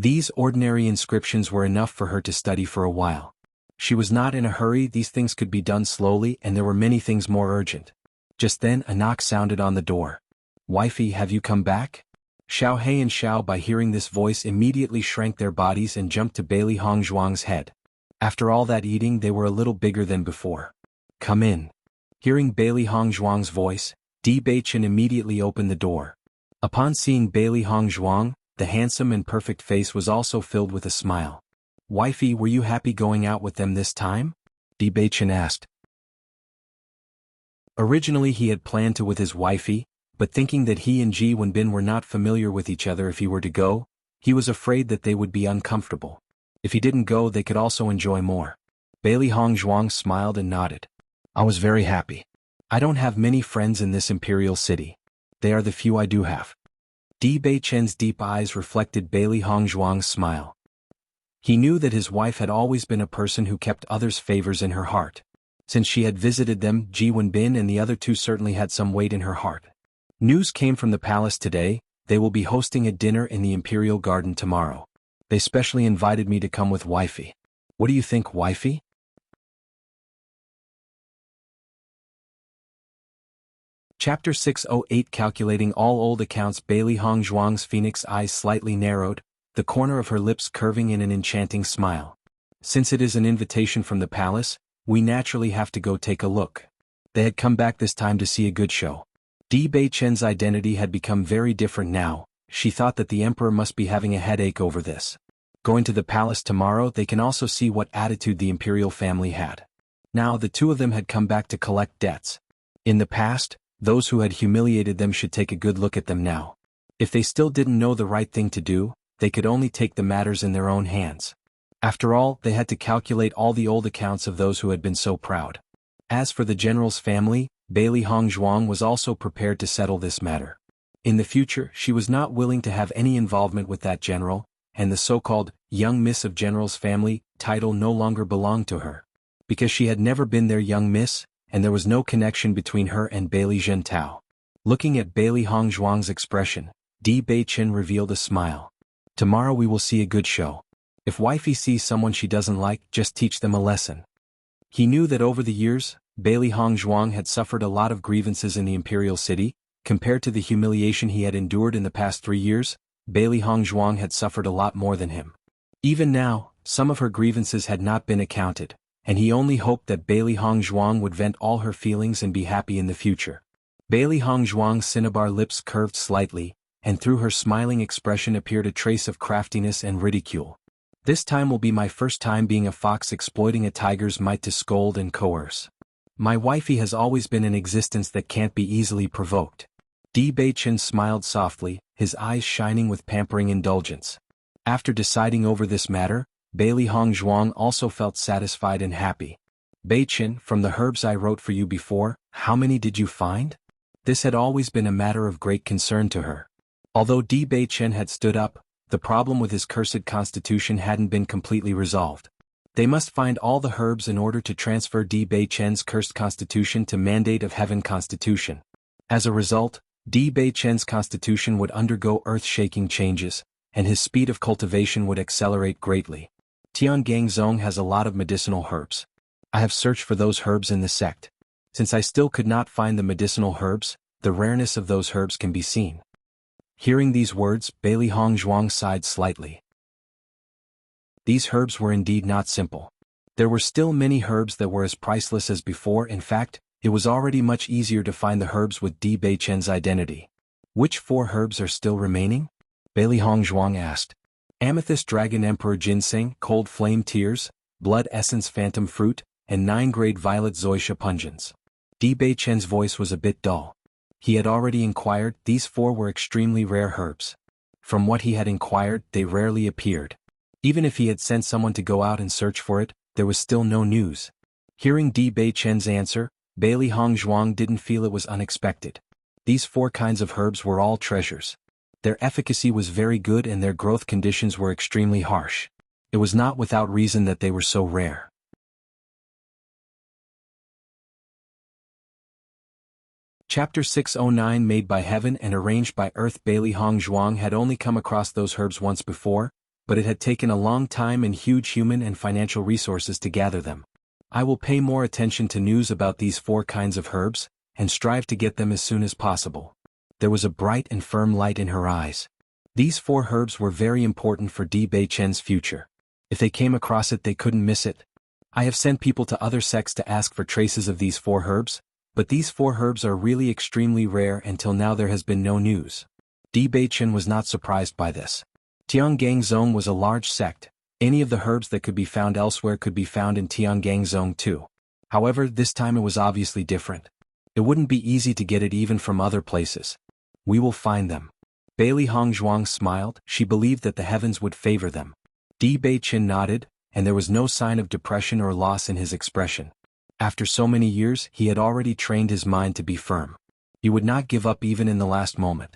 These ordinary inscriptions were enough for her to study for a while. She was not in a hurry, these things could be done slowly and there were many things more urgent. Just then a knock sounded on the door. "Wifey, have you come back?" Xiao He and Xiao Bai hearing this voice immediately shrank their bodies and jumped to Bailey Hongzhuang's head. After all that eating they were a little bigger than before. "Come in." Hearing Bailey Hongzhuang's voice, Di Beichen immediately opened the door. Upon seeing Bailey Hongzhuang, the handsome and perfect face was also filled with a smile. "Wifey, were you happy going out with them this time?" Di Beichen asked. Originally he had planned to with his wifey, but thinking that he and Ji Wenbin were not familiar with each other if he were to go, he was afraid that they would be uncomfortable. If he didn't go they could also enjoy more. Bailey Hongzhuang smiled and nodded. "I was very happy. I don't have many friends in this imperial city. They are the few I do have." Di Beichen's deep eyes reflected Bailey Hongzhuang's smile. He knew that his wife had always been a person who kept others' favors in her heart. Since she had visited them, Ji Wenbin and the other two certainly had some weight in her heart. News came from the palace today. They will be hosting a dinner in the Imperial Garden tomorrow. They specially invited me to come with wifey. What do you think, wifey? Chapter 608 Calculating all old accounts. Bailey Hongzhuang's phoenix eyes slightly narrowed, the corner of her lips curving in an enchanting smile. "Since it is an invitation from the palace, we naturally have to go take a look." They had come back this time to see a good show. Di Beichen's identity had become very different now. She thought that the emperor must be having a headache over this. Going to the palace tomorrow, they can also see what attitude the imperial family had. Now the two of them had come back to collect debts. In the past, those who had humiliated them should take a good look at them now. If they still didn't know the right thing to do, they could only take the matters in their own hands. After all, they had to calculate all the old accounts of those who had been so proud. As for the general's family, Bailey Hongzhuang was also prepared to settle this matter. In the future, she was not willing to have any involvement with that general, and the so-called young miss of general's family title no longer belonged to her. Because she had never been their young miss, and there was no connection between her and Bailey Zhentao. Looking at Bailey Hongzhuang's expression, Di Beichen revealed a smile. "Tomorrow we will see a good show. If wifey sees someone she doesn't like, just teach them a lesson." He knew that over the years, Bailey Hongzhuang had suffered a lot of grievances in the imperial city. Compared to the humiliation he had endured in the past 3 years, Bailey Hongzhuang had suffered a lot more than him. Even now, some of her grievances had not been accounted, and he only hoped that Bailey Hongzhuang would vent all her feelings and be happy in the future. Bailey Hongzhuang's cinnabar lips curved slightly, and through her smiling expression appeared a trace of craftiness and ridicule. "This time will be my first time being a fox exploiting a tiger's might to scold and coerce. My wifey has always been an existence that can't be easily provoked." Di Beichen smiled softly, his eyes shining with pampering indulgence. After deciding over this matter, Bailey Hongzhuang also felt satisfied and happy. "Beichen, from the herbs I wrote for you before, how many did you find?" This had always been a matter of great concern to her. Although Di Beichen had stood up, the problem with his cursed constitution hadn't been completely resolved. They must find all the herbs in order to transfer Di Beichen's cursed constitution to Mandate of Heaven constitution. As a result, Di Beichen's constitution would undergo earth-shaking changes, and his speed of cultivation would accelerate greatly. Tiangang Zong has a lot of medicinal herbs. I have searched for those herbs in the sect. Since I still could not find the medicinal herbs, the rareness of those herbs can be seen. Hearing these words, Bailey Hongzhuang sighed slightly. These herbs were indeed not simple. There were still many herbs that were as priceless as before. In fact, it was already much easier to find the herbs with Di Beichen's identity. Which 4 herbs are still remaining? Bailey Hongzhuang asked. Amethyst Dragon Emperor Ginseng, Cold Flame Tears, Blood Essence Phantom Fruit, and 9-grade Violet Zoysia Pungens. Di Beichen's voice was a bit dull. He had already inquired, these 4 were extremely rare herbs. From what he had inquired, they rarely appeared. Even if he had sent someone to go out and search for it, there was still no news. Hearing Di Beichen's answer, Bailey Hongzhuang didn't feel it was unexpected. These 4 kinds of herbs were all treasures. Their efficacy was very good and their growth conditions were extremely harsh. It was not without reason that they were so rare. Chapter 609 Made by Heaven and Arranged by Earth. Bailey Hongzhuang had only come across those herbs once before, but it had taken a long time and huge human and financial resources to gather them. I will pay more attention to news about these 4 kinds of herbs, and strive to get them as soon as possible. There was a bright and firm light in her eyes. These 4 herbs were very important for Di Beichen's future. If they came across it, they couldn't miss it. I have sent people to other sects to ask for traces of these 4 herbs, but these 4 herbs are really extremely rare. Until now there has been no news. Di Beichen was not surprised by this. Tiangang Zone was a large sect. Any of the herbs that could be found elsewhere could be found in Tiangang Zone too. However, this time it was obviously different. It wouldn't be easy to get it even from other places. We will find them. Bailey Hongzhuang smiled. She believed that the heavens would favor them. Di Beichen nodded, and there was no sign of depression or loss in his expression. After so many years, he had already trained his mind to be firm. He would not give up even in the last moment.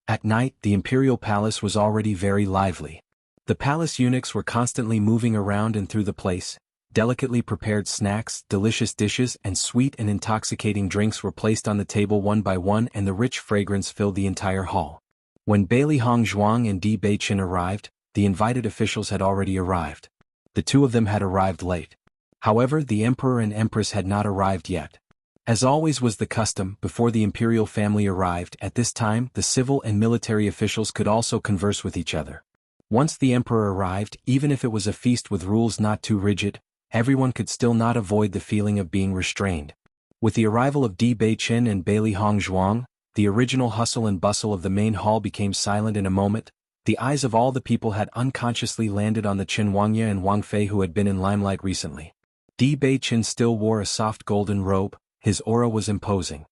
At night, the imperial palace was already very lively. The palace eunuchs were constantly moving around and through the place. Delicately prepared snacks, delicious dishes, and sweet and intoxicating drinks were placed on the table one by one, and the rich fragrance filled the entire hall. When Bailey Hongzhuang and Di Beichen arrived, the invited officials had already arrived. The 2 of them had arrived late. However, the emperor and empress had not arrived yet. As always was the custom, before the imperial family arrived, at this time the civil and military officials could also converse with each other. Once the emperor arrived, even if it was a feast with rules not too rigid, everyone could still not avoid the feeling of being restrained. With the arrival of Di Beichen and Bailey Hongzhuang, the original hustle and bustle of the main hall became silent in a moment. The eyes of all the people had unconsciously landed on the Chen Wangya and Wang Fei, who had been in limelight recently. Di Beichen still wore a soft golden robe. His aura was imposing.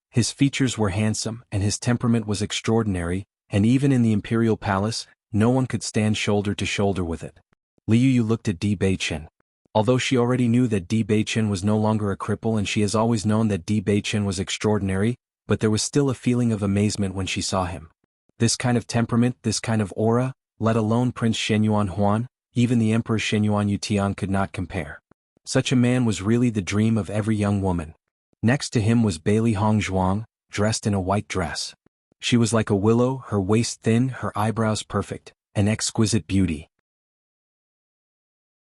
His features were handsome, and his temperament was extraordinary, and even in the imperial palace, no one could stand shoulder to shoulder with it. Liu Yu looked at Di Beichen. Although she already knew that Di Beichen was no longer a cripple and she has always known that Di Beichen was extraordinary, but there was still a feeling of amazement when she saw him. This kind of temperament, this kind of aura, let alone Prince Shenyuan Huan, even the Emperor Shenyuan Yutian could not compare. Such a man was really the dream of every young woman. Next to him was Bailey Hongzhuang, dressed in a white dress. She was like a willow, her waist thin, her eyebrows perfect, an exquisite beauty.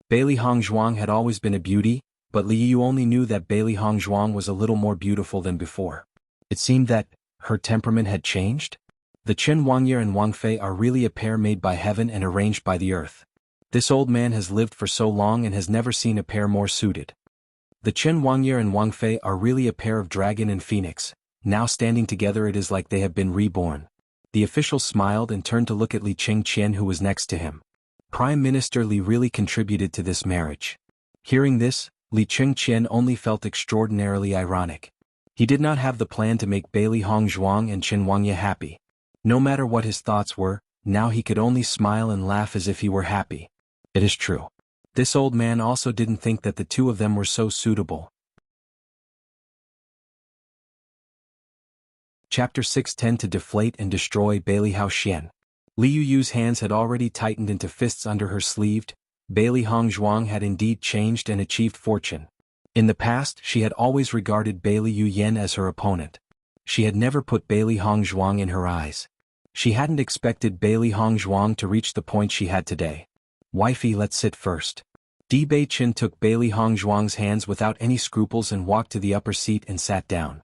Bailey Hongzhuang had always been a beauty, but Liu Yu only knew that Bailey Hongzhuang was a little more beautiful than before. It seemed that her temperament had changed. The Chen Wangya and Wang Fei are really a pair made by heaven and arranged by the earth. This old man has lived for so long and has never seen a pair more suited. The Chen Wangya and Wang Fei are really a pair of dragon and phoenix. Now standing together, it is like they have been reborn. The official smiled and turned to look at Li Chengqian, who was next to him. Prime Minister Li really contributed to this marriage. Hearing this, Li Chengqian only felt extraordinarily ironic. He did not have the plan to make Bailey Hongzhuang and Chen Wangya happy. No matter what his thoughts were, now he could only smile and laugh as if he were happy. It is true. This old man also didn't think that the 2 of them were so suitable. Chapter 610 To Deflate and Destroy Bailey Haoxian. Liu Yu's hands had already tightened into fists under her sleeve. Bailey Hongzhuang had indeed changed and achieved fortune. In the past, she had always regarded Bailey Yu Yen as her opponent. She had never put Bailey Hongzhuang in her eyes. She hadn't expected Bailey Hongzhuang to reach the point she had today. Wifey, let's sit first. Di Beichen took Bailey Hongzhuang's hands without any scruples and walked to the upper seat and sat down.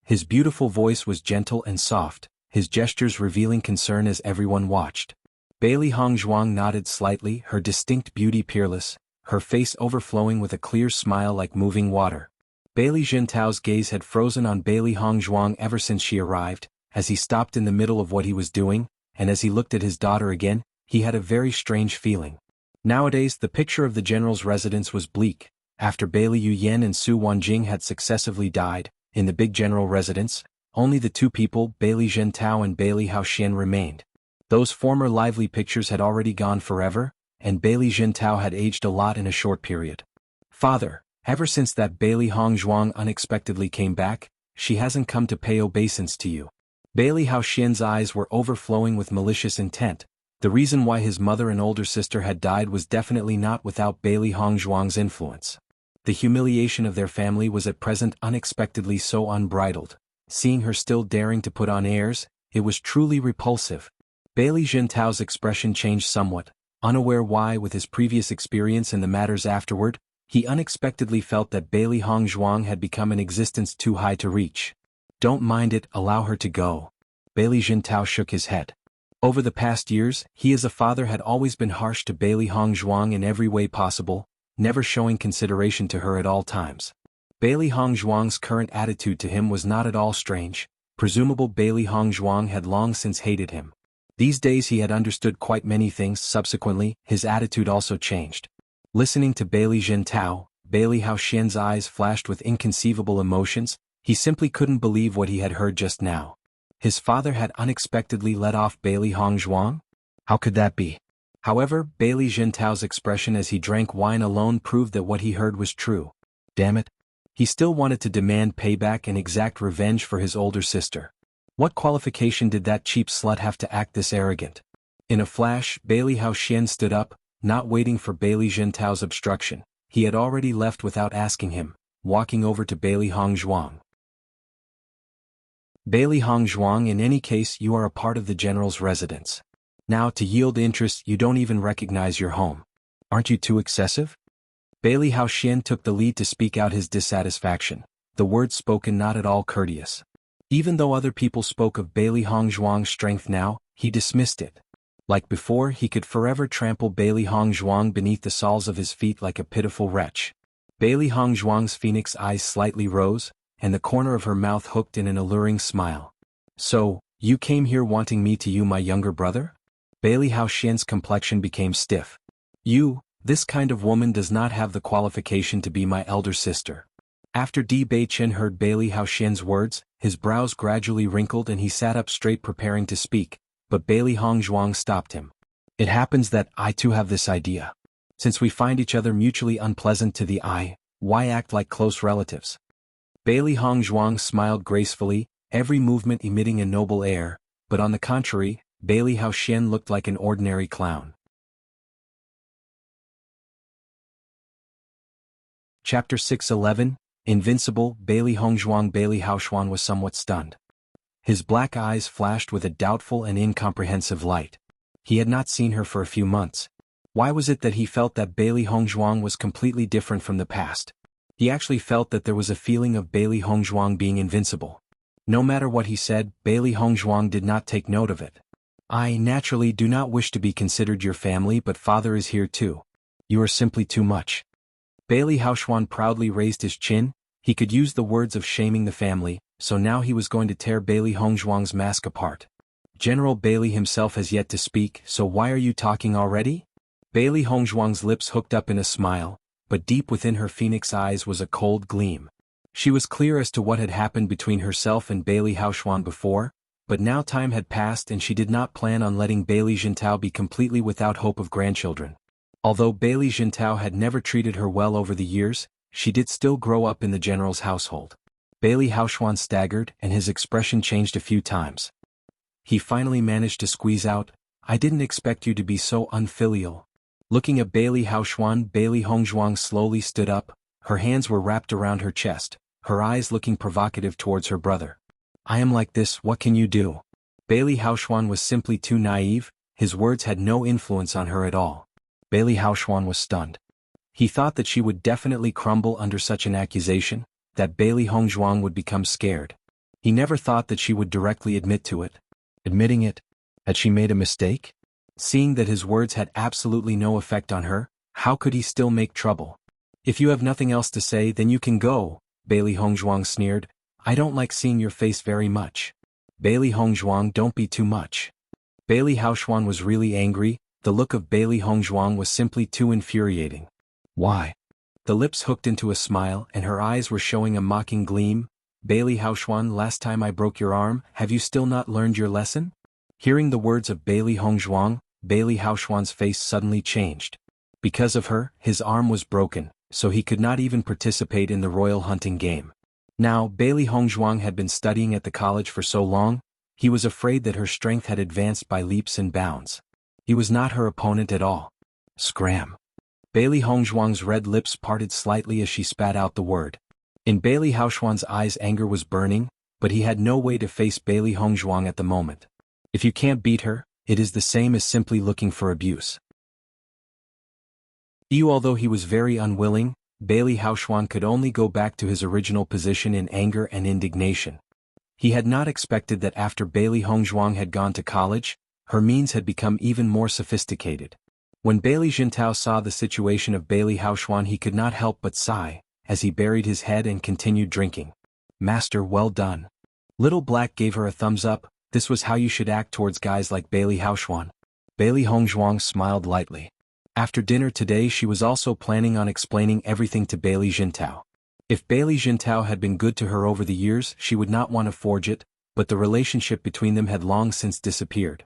His beautiful voice was gentle and soft, his gestures revealing concern as everyone watched. Bailey Hongzhuang nodded slightly, her distinct beauty peerless, her face overflowing with a clear smile like moving water. Bailey Jintao's gaze had frozen on Bailey Hongzhuang ever since she arrived, as he stopped in the middle of what he was doing, and as he looked at his daughter again, he had a very strange feeling. Nowadays the picture of the general's residence was bleak. After Bailey Yuyan and Su Wanjing had successively died, in the big general residence, only the two people, Bailey Zhentao and Bailey Haoxian, remained. Those former lively pictures had already gone forever, and Bailey Zhentao had aged a lot in a short period. Father, ever since that Bailey Hongzhuang unexpectedly came back, she hasn't come to pay obeisance to you. Bailey Haoxian's eyes were overflowing with malicious intent. The reason why his mother and older sister had died was definitely not without Bailey Hongzhuang's influence. The humiliation of their family was at present unexpectedly so unbridled. Seeing her still daring to put on airs, it was truly repulsive. Bailey Jintao's expression changed somewhat, unaware why. With his previous experience and the matters afterward, he unexpectedly felt that Bailey Hongzhuang had become an existence too high to reach. Don't mind it, allow her to go. Bailey Jintao shook his head. Over the past years, he as a father had always been harsh to Bailey Hongzhuang in every way possible, never showing consideration to her at all times. Bailey Hongzhuang's current attitude to him was not at all strange. Presumable Bailey Hongzhuang had long since hated him. These days he had understood quite many things. Subsequently, his attitude also changed. Listening to Bailey Jintao, Bailey Haoxian's eyes flashed with inconceivable emotions. He simply couldn't believe what he had heard just now. His father had unexpectedly let off Bailey Hongzhuang? How could that be? However, Bailey Jintao's expression as he drank wine alone proved that what he heard was true. Damn it. He still wanted to demand payback and exact revenge for his older sister. What qualification did that cheap slut have to act this arrogant? In a flash, Bailey Haoxian stood up, not waiting for Bailey Jintao's obstruction. He had already left without asking him, walking over to Bailey Hongzhuang. Bailey Hongzhuang, in any case you are a part of the general's residence. Now to yield interest you don't even recognize your home. Aren't you too excessive? Bailey Haoxian took the lead to speak out his dissatisfaction, the words spoken not at all courteous. Even though other people spoke of Bailey Hongzhuang's strength now, he dismissed it. Like before, he could forever trample Bailey Hongzhuang beneath the soles of his feet like a pitiful wretch. Bailey Hongzhuang's phoenix eyes slightly rose, and the corner of her mouth hooked in an alluring smile. So, you came here wanting me to you my younger brother? Bailey Haoxian's complexion became stiff. This kind of woman does not have the qualification to be my elder sister. After Di Beichen heard Bailey Haoxian's words, his brows gradually wrinkled and he sat up straight preparing to speak, but Bailey Hongzhuang stopped him. It happens that I too have this idea. Since we find each other mutually unpleasant to the eye, why act like close relatives? Bailey Hongzhuang smiled gracefully, every movement emitting a noble air, but on the contrary, Bailey Haoxian looked like an ordinary clown. Chapter 611, Invincible. Bailey Hongzhuang. Bailey Haoxian was somewhat stunned. His black eyes flashed with a doubtful and incomprehensive light. He had not seen her for a few months. Why was it that he felt that Bailey Hongzhuang was completely different from the past? He actually felt that there was a feeling of Bailey Hongzhuang being invincible. No matter what he said, Bailey Hongzhuang did not take note of it. I naturally do not wish to be considered your family, but father is here too. You are simply too much. Bailey Haoxian proudly raised his chin. He could use the words of shaming the family, so now he was going to tear Bailey Hongzhuang's mask apart. General Bailey himself has yet to speak, so why are you talking already? Bailey Hongzhuang's lips hooked up in a smile, but deep within her phoenix eyes was a cold gleam. She was clear as to what had happened between herself and Bailey Haoxian before, but now time had passed and she did not plan on letting Bailey Jintao be completely without hope of grandchildren. Although Bailey Jintao had never treated her well over the years, she did still grow up in the general's household. Bailey Haoxian staggered and his expression changed a few times. He finally managed to squeeze out, I didn't expect you to be so unfilial. Looking at Bailey Haoxian, Bailey Hongzhuang slowly stood up, her hands were wrapped around her chest, her eyes looking provocative towards her brother. I am like this, what can you do? Bailey Haoxian was simply too naive, his words had no influence on her at all. Bailey Haoxian was stunned. He thought that she would definitely crumble under such an accusation, that Bailey Hongzhuang would become scared. He never thought that she would directly admit to it. Admitting it? Had she made a mistake? Seeing that his words had absolutely no effect on her, how could he still make trouble? If you have nothing else to say then you can go, Bailey Hongzhuang sneered. I don't like seeing your face very much. Bailey Hongzhuang, don't be too much. Bailey Haoxuan was really angry. The look of Bailey Hongzhuang was simply too infuriating. Why? The lips hooked into a smile and her eyes were showing a mocking gleam. Bailey Haoxuan, last time I broke your arm, have you still not learned your lesson? Hearing the words of Bailey Hongzhuang, Bailey Haoxuan's face suddenly changed. Because of her, his arm was broken, so he could not even participate in the royal hunting game. Now, Bailey Hongzhuang had been studying at the college for so long, he was afraid that her strength had advanced by leaps and bounds. He was not her opponent at all. Scram. Bailey Hongzhuang's red lips parted slightly as she spat out the word. In Bailey Haoxuan's eyes anger was burning, but he had no way to face Bailey Hongzhuang at the moment. If you can't beat her, it is the same as simply looking for abuse. Although he was very unwilling, Bailey Haoxuan could only go back to his original position in anger and indignation. He had not expected that after Bailey Hongzhuang had gone to college, her means had become even more sophisticated. When Bailey Jintao saw the situation of Bailey Haoxuan he could not help but sigh, as he buried his head and continued drinking. Master, well done. Little Black gave her a thumbs up. This was how you should act towards guys like Bailey Haoxuan. Bailey Hongzhuang smiled lightly. After dinner today she was also planning on explaining everything to Bailey Jintao. If Bailey Jintao had been good to her over the years she would not want to forge it, but the relationship between them had long since disappeared.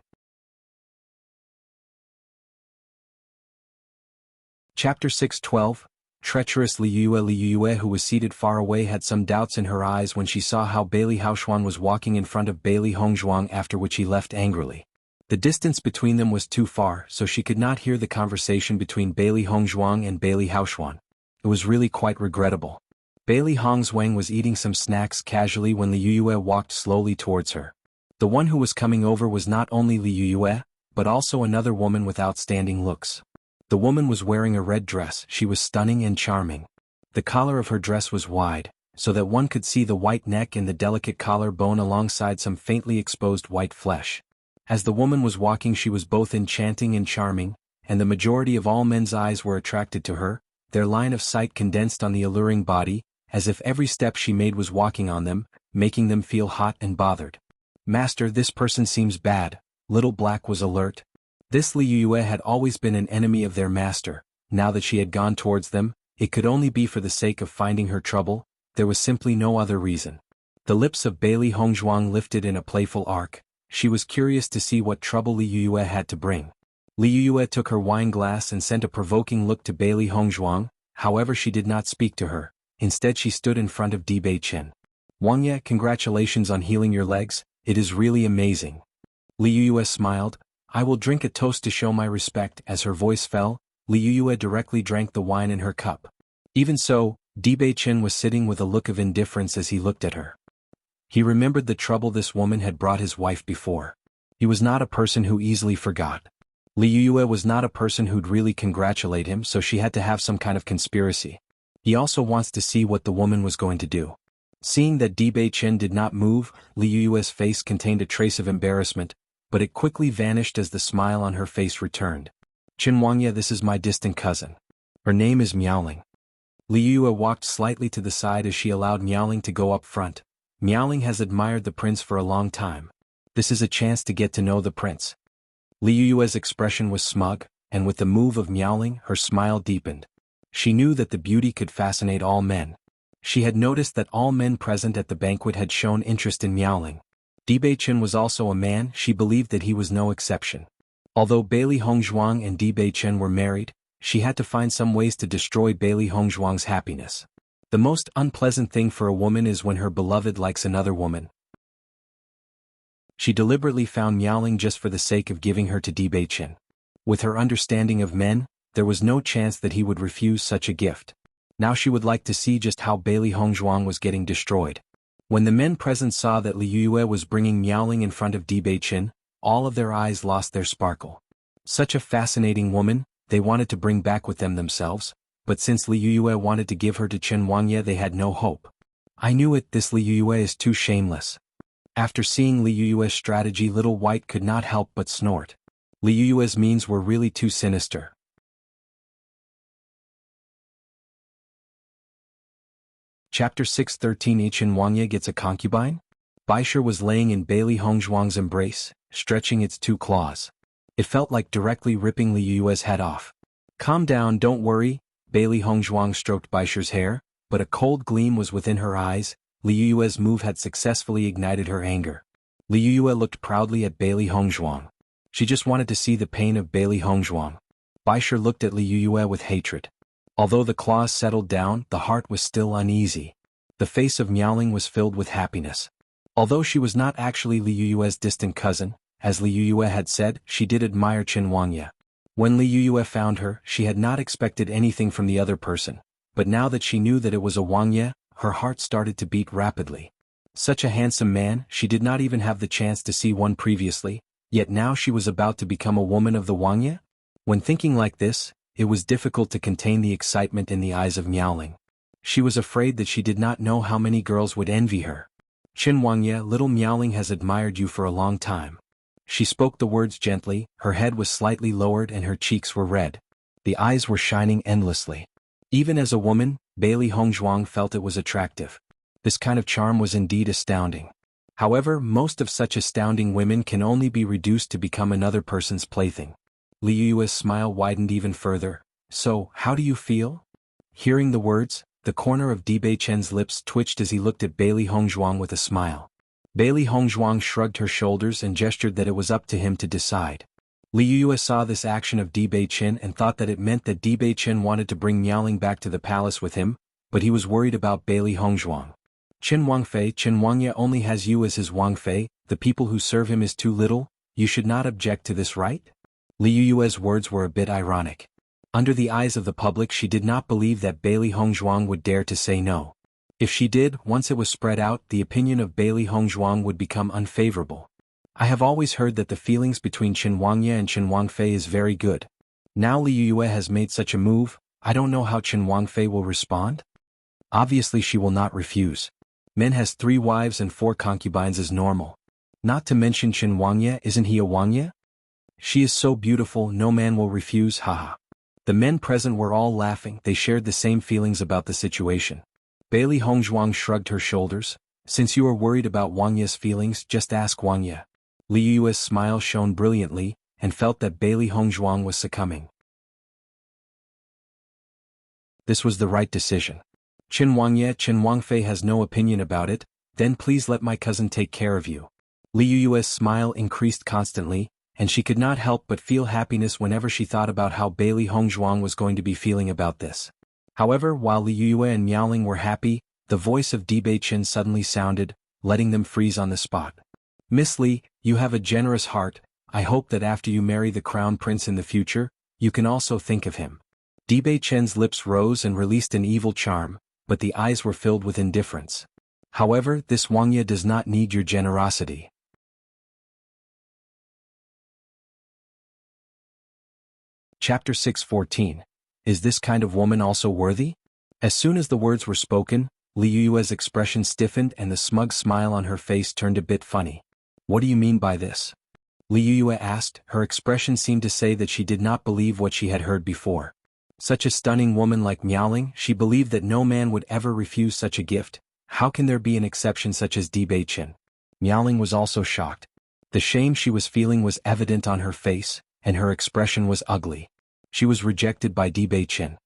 Chapter 6:12. Treacherous Liuyue, who was seated far away, had some doubts in her eyes when she saw how Bailey Haoxuan was walking in front of Bailey Hongzhuang, after which he left angrily. The distance between them was too far, so she could not hear the conversation between Bailey Hongzhuang and Bailey Haoxuan. It was really quite regrettable. Bailey Hongzhuang was eating some snacks casually when Liuyue walked slowly towards her. The one who was coming over was not only Liuyue, but also another woman with outstanding looks. The woman was wearing a red dress. She was stunning and charming. The collar of her dress was wide, so that one could see the white neck and the delicate collar bone alongside some faintly exposed white flesh. As the woman was walking she was both enchanting and charming, and the majority of all men's eyes were attracted to her, their line of sight condensed on the alluring body, as if every step she made was walking on them, making them feel hot and bothered. Master, this person seems bad. Little Black was alert. This Liuyue had always been an enemy of their master. Now that she had gone towards them, it could only be for the sake of finding her trouble. There was simply no other reason. The lips of Bailey Hongzhuang lifted in a playful arc. She was curious to see what trouble Liuyue had to bring. Liuyue took her wine glass and sent a provoking look to Bailey Hongzhuang, however she did not speak to her. Instead she stood in front of Dibei Chen. Wangye, congratulations on healing your legs, it is really amazing. Liuyue smiled. I will drink a toast to show my respect. As her voice fell, Liuyue directly drank the wine in her cup. Even so, Dibei Chen was sitting with a look of indifference as he looked at her. He remembered the trouble this woman had brought his wife before. He was not a person who easily forgot. Liuyue was not a person who'd really congratulate him, so she had to have some kind of conspiracy. He also wants to see what the woman was going to do. Seeing that Dibei Chen did not move, Liuyue's face contained a trace of embarrassment, but it quickly vanished as the smile on her face returned. Chen Wangye, this is my distant cousin. Her name is Miaoling. Liuyue walked slightly to the side as she allowed Miaoling to go up front. Miaoling has admired the prince for a long time. This is a chance to get to know the prince. Liuyue's expression was smug, and with the move of Miaoling her smile deepened. She knew that the beauty could fascinate all men. She had noticed that all men present at the banquet had shown interest in Miaoling. Dibei Chen was also a man. She believed that he was no exception. Although Bailey Hongzhuang and Dibei Chen were married, she had to find some ways to destroy Bailey Hongzhuang's happiness. The most unpleasant thing for a woman is when her beloved likes another woman. She deliberately found Miaoling just for the sake of giving her to Dibei Chen. With her understanding of men, there was no chance that he would refuse such a gift. Now she would like to see just how Bailey Hongzhuang was getting destroyed. When the men present saw that Liuyue was bringing Miaoling in front of Dibei Chen, all of their eyes lost their sparkle. Such a fascinating woman, they wanted to bring back with them themselves, but since Liuyue wanted to give her to Chen Wangye they had no hope. I knew it, this Liuyue is too shameless. After seeing Liuyue's strategy, Little White could not help but snort. Li Yue's means were really too sinister. Chapter 613 Chen Wangye gets a concubine? Baisher was laying in Bailey Hongzhuang's embrace, stretching its two claws. It felt like directly ripping Li Yue's head off. Calm down, don't worry, Bailey Hongzhuang stroked Baisher's hair, but a cold gleam was within her eyes. Li Yue's move had successfully ignited her anger. Li Yue looked proudly at Bailey Hongzhuang. She just wanted to see the pain of Bailey Hongzhuang. Baisher looked at Li Yue with hatred. Although the claws settled down, the heart was still uneasy. The face of Miaoling was filled with happiness. Although she was not actually Li Yue's distant cousin, as Li Yue had said, she did admire Chen Wangye. When Li Yue found her, she had not expected anything from the other person, but now that she knew that it was a Wangye, her heart started to beat rapidly. Such a handsome man, she did not even have the chance to see one previously, yet now she was about to become a woman of the Wangye? When thinking like this, it was difficult to contain the excitement in the eyes of Miaoling. She was afraid that she did not know how many girls would envy her. Chen Wangye, little Miaoling has admired you for a long time. She spoke the words gently, her head was slightly lowered and her cheeks were red. The eyes were shining endlessly. Even as a woman, Bailey Hongzhuang felt it was attractive. This kind of charm was indeed astounding. However, most of such astounding women can only be reduced to become another person's plaything. Li Yue's smile widened even further. So, how do you feel? Hearing the words, the corner of Dibei Chen's lips twitched as he looked at Bailey Hongzhuang with a smile. Bailey Hongzhuang shrugged her shoulders and gestured that it was up to him to decide. Li Yue saw this action of Dibei Chen and thought that it meant that Dibei Chen wanted to bring Miaoling back to the palace with him, but he was worried about Bailey Hongzhuang. Chen Wangye only has you as his Wangfei, the people who serve him is too little, you should not object to this, right? Li Yue's words were a bit ironic. Under the eyes of the public she did not believe that Bailey Hongzhuang would dare to say no. If she did, once it was spread out, the opinion of Bailey Hongzhuang would become unfavorable. I have always heard that the feelings between Chen Wangye and Chen Wangfei is very good. Now Li Yue has made such a move, I don't know how Chen Wangfei will respond. Obviously she will not refuse. Men has 3 wives and 4 concubines is normal. Not to mention Chen Wangye, isn't he a Wangye? She is so beautiful, no man will refuse, haha. The men present were all laughing, they shared the same feelings about the situation. Bailey Hongzhuang shrugged her shoulders. Since you are worried about Wangye's feelings, just ask Wangye. Li Yue's smile shone brilliantly, and felt that Bailey Hongzhuang was succumbing. This was the right decision. Chen Wangfei has no opinion about it, then please let my cousin take care of you. Li Yue's smile increased constantly, and she could not help but feel happiness whenever she thought about how Bailey Hongzhuang was going to be feeling about this. However, while Li Yue and Miaoling were happy, the voice of Dibei Chen suddenly sounded, letting them freeze on the spot. Miss Li, you have a generous heart, I hope that after you marry the crown prince in the future, you can also think of him. Dibei Chen's lips rose and released an evil charm, but the eyes were filled with indifference. However, this Wangye does not need your generosity. Chapter 614. Is this kind of woman also worthy? As soon as the words were spoken, Li Yue's expression stiffened and the smug smile on her face turned a bit funny. What do you mean by this? Li Yue asked, her expression seemed to say that she did not believe what she had heard before. Such a stunning woman like Miaoling, she believed that no man would ever refuse such a gift. How can there be an exception such as Dibei Chen? Miaoling was also shocked. The shame she was feeling was evident on her face, and her expression was ugly. She was rejected by Dibei Chen.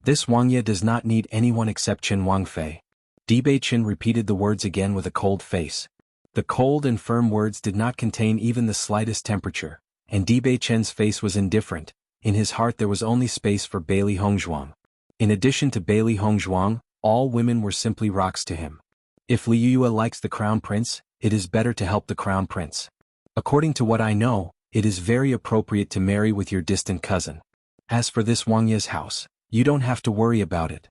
This Wangye does not need anyone except Chen Wangfei. Dibei Chen repeated the words again with a cold face. The cold and firm words did not contain even the slightest temperature, and Dibei Chen's face was indifferent. In his heart there was only space for Bailey Hongzhuang. In addition to Bailey Hongzhuang, all women were simply rocks to him. If Li Yue likes the crown prince, it is better to help the crown prince. According to what I know, it is very appropriate to marry with your distant cousin. As for this Wangye's house, you don't have to worry about it.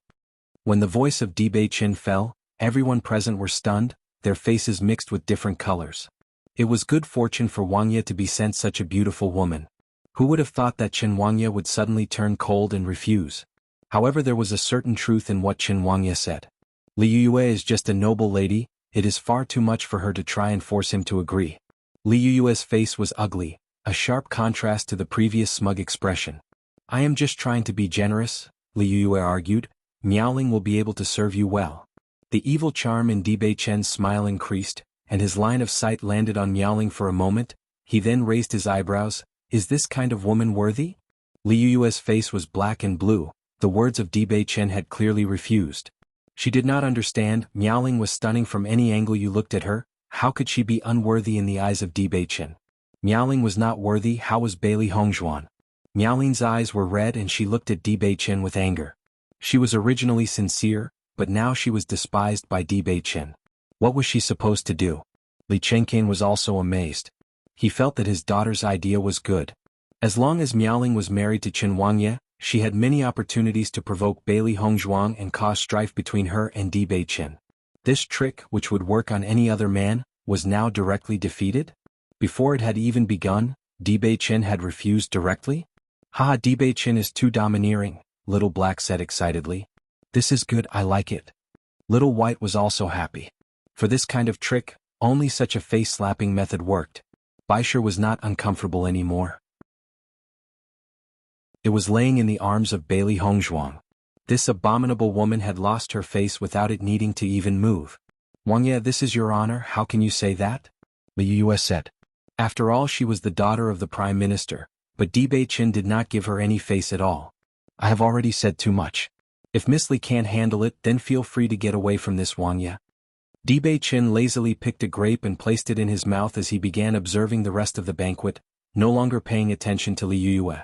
When the voice of Dibei Chen fell, everyone present were stunned, their faces mixed with different colors. It was good fortune for Wangye to be sent such a beautiful woman. Who would have thought that Chen Wangye would suddenly turn cold and refuse? However, there was a certain truth in what Chen Wangye said. Li Yue is just a noble lady, it is far too much for her to try and force him to agree. Li Yue's face was ugly, a sharp contrast to the previous smug expression. I am just trying to be generous, Liu Yue argued. Miaoling will be able to serve you well. The evil charm in Dibei Chen's smile increased, and his line of sight landed on Miaoling for a moment. He then raised his eyebrows. Is this kind of woman worthy? Liu Yue's face was black and blue. The words of Dibei Chen had clearly refused. She did not understand. Miaoling was stunning from any angle you looked at her. How could she be unworthy in the eyes of Dibei Chen? Miaoling was not worthy. How was Bailey Hongzhuan? Miaoling's eyes were red and she looked at Dibei Chen with anger. She was originally sincere, but now she was despised by Dibei Chen. What was she supposed to do? Li Chengqian was also amazed. He felt that his daughter's idea was good. As long as Miaoling was married to Chen Wangye, she had many opportunities to provoke Bailey Hongzhuang and cause strife between her and Dibei Chen. This trick, which would work on any other man, was now directly defeated? Before it had even begun, Dibei Chen had refused directly? Haha, Dibei Chen is too domineering, Little Black said excitedly. This is good, I like it. Little White was also happy. For this kind of trick, only such a face-slapping method worked. Baisher was not uncomfortable anymore. It was laying in the arms of Bailey Hongzhuang. This abominable woman had lost her face without it needing to even move. Wangye, this is your honor, how can you say that? Liu Yue said. After all, she was the daughter of the prime minister, but Dibei Chen did not give her any face at all. I have already said too much. If Miss Li can't handle it, then feel free to get away from this, Wangye. Dibei Chen lazily picked a grape and placed it in his mouth as he began observing the rest of the banquet, no longer paying attention to Liu Yue.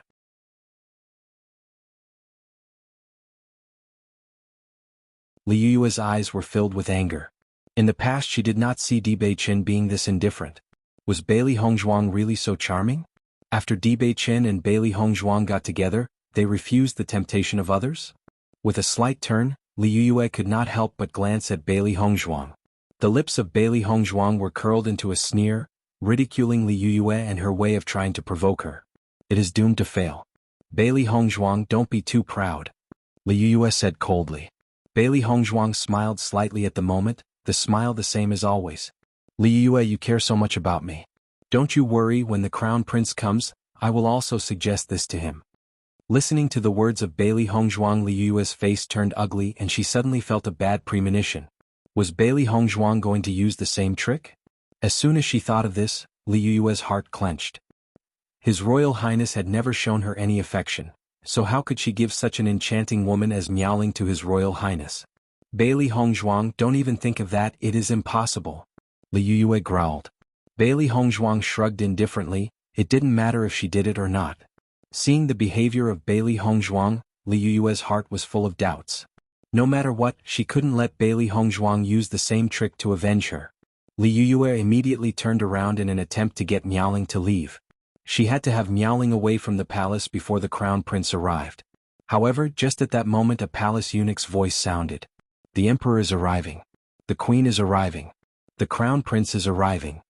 Liu Yue's eyes were filled with anger. In the past she did not see Dibei Chen being this indifferent. Was Bailey Hongzhuang really so charming? After Dibei Chen and Bailey Hongzhuang got together, they refused the temptation of others? With a slight turn, Liu Yue could not help but glance at Bailey Hongzhuang. The lips of Bailey Hongzhuang were curled into a sneer, ridiculing Liu Yue and her way of trying to provoke her. It is doomed to fail. Bailey Hongzhuang, don't be too proud, Liu Yue said coldly. Bailey Hongzhuang smiled slightly at the moment, the smile the same as always. Liu Yue, you care so much about me. Don't you worry, when the crown prince comes, I will also suggest this to him. Listening to the words of Bailey Hongzhuang, Liu Yue's face turned ugly and she suddenly felt a bad premonition. Was Bailey Hongzhuang going to use the same trick? As soon as she thought of this, Liu Yue's heart clenched. His Royal Highness had never shown her any affection, so how could she give such an enchanting woman as Miaoling to his Royal Highness? Bailey Hongzhuang, don't even think of that, it is impossible, Liu Yue growled. Bailey Hongzhuang shrugged indifferently, it didn't matter if she did it or not. Seeing the behavior of Bailey Hongzhuang, Liu Yue's heart was full of doubts. No matter what, she couldn't let Bailey Hongzhuang use the same trick to avenge her. Liu Yue immediately turned around in an attempt to get Miaoling to leave. She had to have Miaoling away from the palace before the crown prince arrived. However, just at that moment a palace eunuch's voice sounded. The emperor is arriving. The queen is arriving. The crown prince is arriving.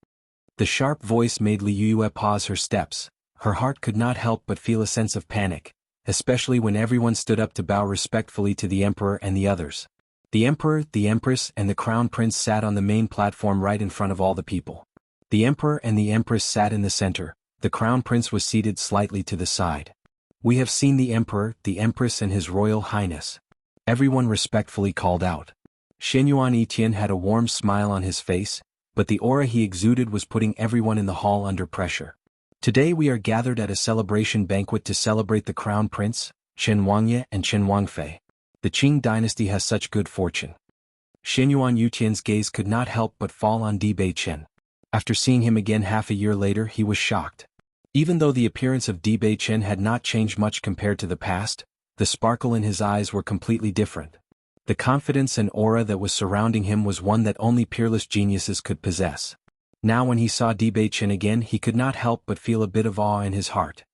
The sharp voice made Liu Yue pause her steps. Her heart could not help but feel a sense of panic, especially when everyone stood up to bow respectfully to the emperor and the others. The emperor, the empress, and the crown prince sat on the main platform right in front of all the people. The emperor and the empress sat in the center. The crown prince was seated slightly to the side. We have seen the emperor, the empress, and his royal highness. Everyone respectfully called out. Shenyuan Etienne had a warm smile on his face, but the aura he exuded was putting everyone in the hall under pressure. Today we are gathered at a celebration banquet to celebrate the crown prince, Chen Wangye and Chen Wangfei. The Qing dynasty has such good fortune. Shenyuan Etienne's gaze could not help but fall on Dibei Chen. After seeing him again half a year later, he was shocked. Even though the appearance of Dibei Chen had not changed much compared to the past, the sparkle in his eyes were completely different. The confidence and aura that was surrounding him was one that only peerless geniuses could possess. Now when he saw Dibei Chen again, he could not help but feel a bit of awe in his heart.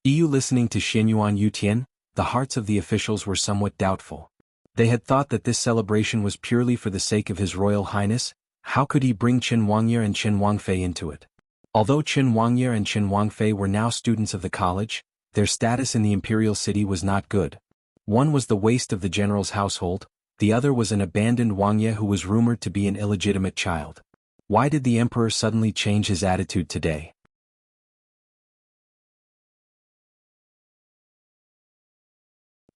Listening to Shenyuan Etienne, the hearts of the officials were somewhat doubtful. They had thought that this celebration was purely for the sake of his royal highness. How could he bring Chen Wangye and Chen Wangfei into it? Although Chen Wangye and Chen Wangfei were now students of the college, their status in the imperial city was not good. One was the waste of the general's household, the other was an abandoned Wangye who was rumored to be an illegitimate child. Why did the emperor suddenly change his attitude today?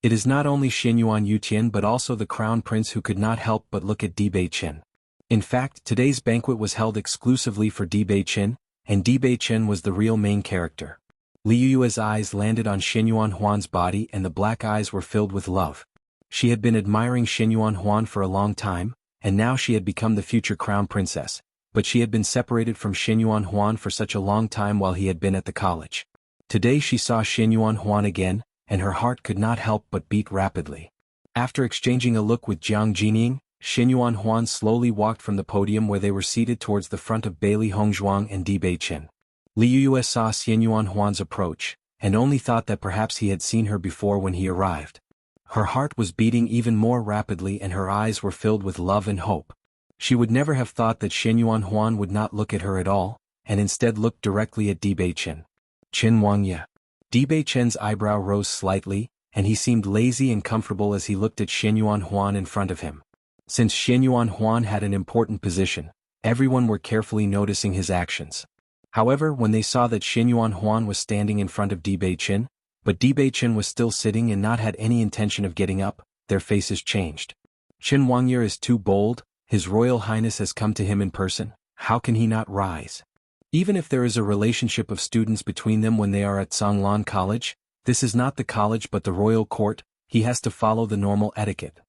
It is not only Xinyuan Yutian but also the crown prince who could not help but look at Di Beiqin. In fact, today's banquet was held exclusively for Di Beiqin, and Di Beiqin was the real main character. Liu Yue's eyes landed on Xinyuan Huan's body and the black eyes were filled with love. She had been admiring Xinyuan Huan for a long time, and now she had become the future crown princess, but she had been separated from Xinyuan Huan for such a long time while he had been at the college. Today she saw Xinyuan Huan again, and her heart could not help but beat rapidly. After exchanging a look with Jiang Jining, Xinyuan Huan slowly walked from the podium where they were seated towards the front of Bailey Hongzhuang and Di Beiqin. Liu Yue saw Xinyuan Huan's approach, and only thought that perhaps he had seen her before when he arrived. Her heart was beating even more rapidly and her eyes were filled with love and hope. She would never have thought that Xinyuan Huan would not look at her at all, and instead looked directly at Di Beiqin. Qin Wangye. Di Beiqin's eyebrow rose slightly, and he seemed lazy and comfortable as he looked at Xinyuan Huan in front of him. Since Xinyuan Huan had an important position, everyone were carefully noticing his actions. However, when they saw that Xinyuan Huan was standing in front of Di Beiqin, but Di Beiqin was still sitting and not had any intention of getting up, their faces changed. Qin Wangye is too bold, His Royal Highness has come to him in person, how can he not rise? Even if there is a relationship of students between them when they are at Songlan College, this is not the college but the royal court, he has to follow the normal etiquette.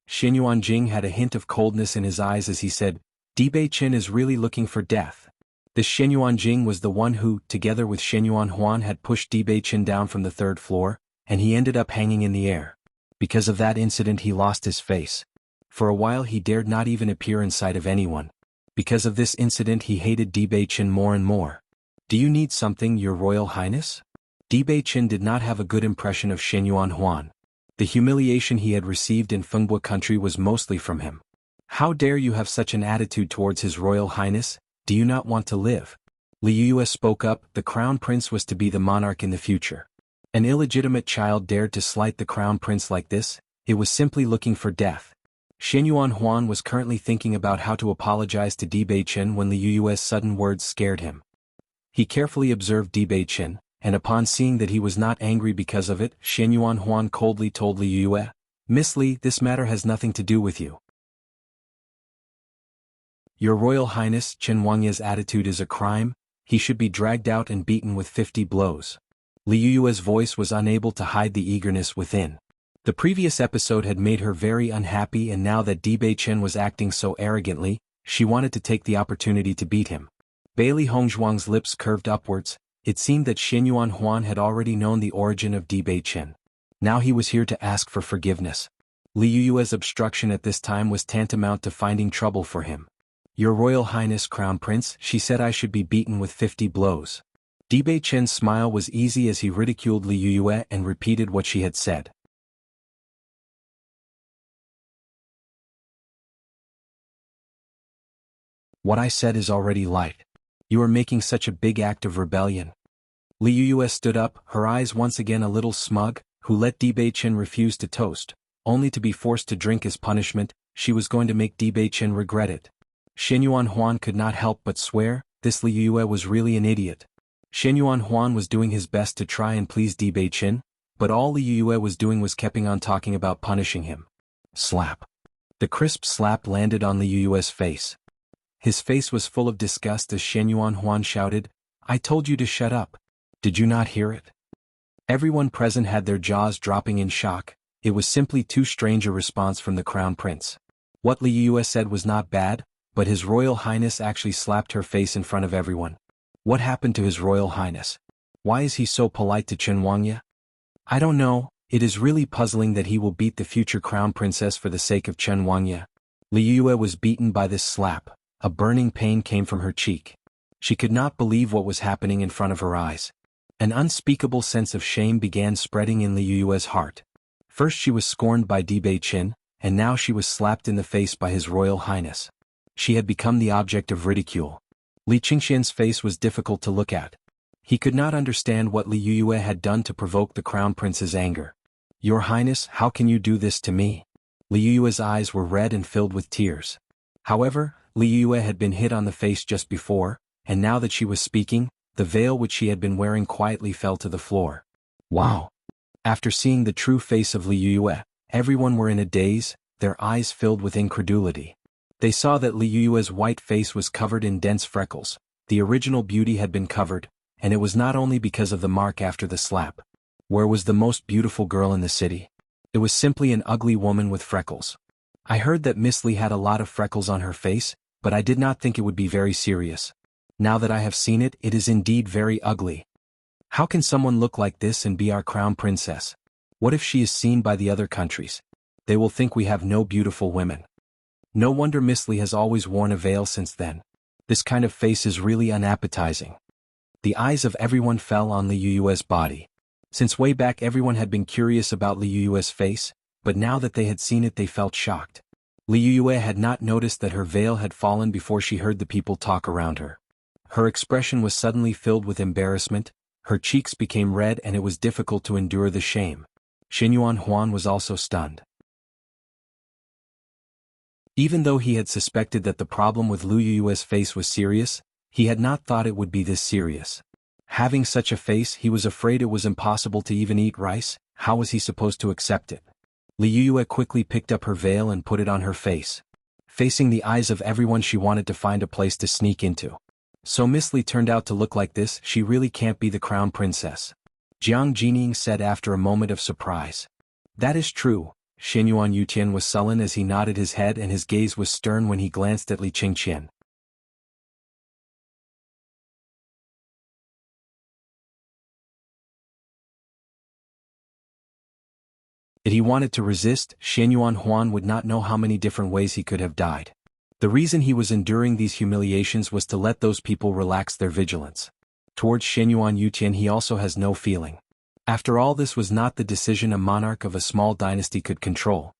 Xinyuan Jing had a hint of coldness in his eyes as he said, Di Beiqin is really looking for death. This Xinyuan Jing was the one who, together with Xinyuan Huan, had pushed Di Beiqin down from the third floor, and he ended up hanging in the air. Because of that incident he lost his face. For a while he dared not even appear in sight of anyone. Because of this incident he hated Di Beiqin more and more. Do you need something, Your Royal Highness? Di Beiqin did not have a good impression of Xinyuan Huan. The humiliation he had received in Fengbua country was mostly from him. How dare you have such an attitude towards His Royal Highness? Do you not want to live? Liu Yue spoke up, the crown prince was to be the monarch in the future. An illegitimate child dared to slight the crown prince like this, it was simply looking for death. Xinyuan Huan was currently thinking about how to apologize to Di Beiqin when Liu Yue's sudden words scared him. He carefully observed Di Beiqin, and upon seeing that he was not angry because of it, Xinyuan Huan coldly told Liu Yue, Miss Li, this matter has nothing to do with you. Your Royal Highness, Qin Wangye's attitude is a crime, he should be dragged out and beaten with 50 blows. Liu Yue's voice was unable to hide the eagerness within. The previous episode had made her very unhappy, and now that Di Beiqin was acting so arrogantly, she wanted to take the opportunity to beat him. Bailey Hongzhuang's lips curved upwards. It seemed that Xinyuan Huan had already known the origin of Di Beiqin. Now he was here to ask for forgiveness. Liu Yue's obstruction at this time was tantamount to finding trouble for him. Your Royal Highness Crown Prince, she said I should be beaten with 50 blows. Di Beiqin's smile was easy as he ridiculed Liu Yue and repeated what she had said. What I said is already light. You are making such a big act of rebellion. Liu Yue stood up, her eyes once again a little smug, who let Di Beiqin refuse to toast, only to be forced to drink as punishment. She was going to make Di Beiqin regret it. Xinyuan Huan could not help but swear, this Liu Yue was really an idiot. Xinyuan Huan was doing his best to try and please Di Beiqin, but all Liu Yue was doing was keeping on talking about punishing him. Slap. The crisp slap landed on Liu Yue's face. His face was full of disgust as Xinyuan Huan shouted, I told you to shut up. Did you not hear it? Everyone present had their jaws dropping in shock, it was simply too strange a response from the crown prince. What Liu Yue said was not bad, but His Royal Highness actually slapped her face in front of everyone. What happened to His Royal Highness? Why is he so polite to Qin Wangye? I don't know, it is really puzzling that he will beat the future crown princess for the sake of Qin Wangye. Liu Yue was beaten by this slap. A burning pain came from her cheek. She could not believe what was happening in front of her eyes. An unspeakable sense of shame began spreading in Liu Yue's heart. First she was scorned by Di Beiqin, and now she was slapped in the face by His Royal Highness. She had become the object of ridicule. Li Qingxian's face was difficult to look at. He could not understand what Liu Yue had done to provoke the crown prince's anger. Your Highness, how can you do this to me? Liu Yue's eyes were red and filled with tears. However, Li Yue had been hit on the face just before, and now that she was speaking, the veil which she had been wearing quietly fell to the floor. Wow! After seeing the true face of Li Yue, everyone were in a daze, their eyes filled with incredulity. They saw that Li Yue's white face was covered in dense freckles. The original beauty had been covered, and it was not only because of the mark after the slap. Where was the most beautiful girl in the city? It was simply an ugly woman with freckles. I heard that Miss Li had a lot of freckles on her face, but I did not think it would be very serious. Now that I have seen it, it is indeed very ugly. How can someone look like this and be our crown princess? What if she is seen by the other countries? They will think we have no beautiful women. No wonder Miss Li has always worn a veil since then. This kind of face is really unappetizing. The eyes of everyone fell on Li Yue's body. Since way back everyone had been curious about Li Yue's face, but now that they had seen it they felt shocked. Li Yue had not noticed that her veil had fallen before she heard the people talk around her. Her expression was suddenly filled with embarrassment, her cheeks became red and it was difficult to endure the shame. Xinyuan Huan was also stunned. Even though he had suspected that the problem with Li Yue's face was serious, he had not thought it would be this serious. Having such a face, he was afraid it was impossible to even eat rice. How was he supposed to accept it? Li Yue quickly picked up her veil and put it on her face. Facing the eyes of everyone, she wanted to find a place to sneak into. So Miss Li turned out to look like this, she really can't be the crown princess. Jiang Jining said after a moment of surprise. That is true. Xinyuan Yutian was sullen as he nodded his head and his gaze was stern when he glanced at Li Qingqian. If he wanted to resist, Xinyuan Huan would not know how many different ways he could have died. The reason he was enduring these humiliations was to let those people relax their vigilance. Towards Xinyuan Yutian he also has no feeling. After all, this was not the decision a monarch of a small dynasty could control.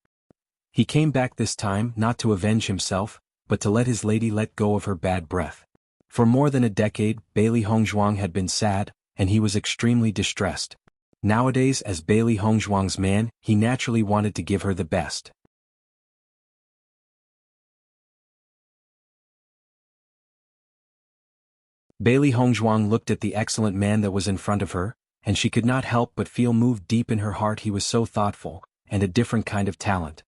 He came back this time not to avenge himself, but to let his lady let go of her bad breath. For more than a decade, Bailey Hongzhuang had been sad, and he was extremely distressed. Nowadays, as Bailey Hongzhuang's man, he naturally wanted to give her the best. Bailey Hongzhuang looked at the excellent man that was in front of her, and she could not help but feel moved deep in her heart. He was so thoughtful, and a different kind of talent.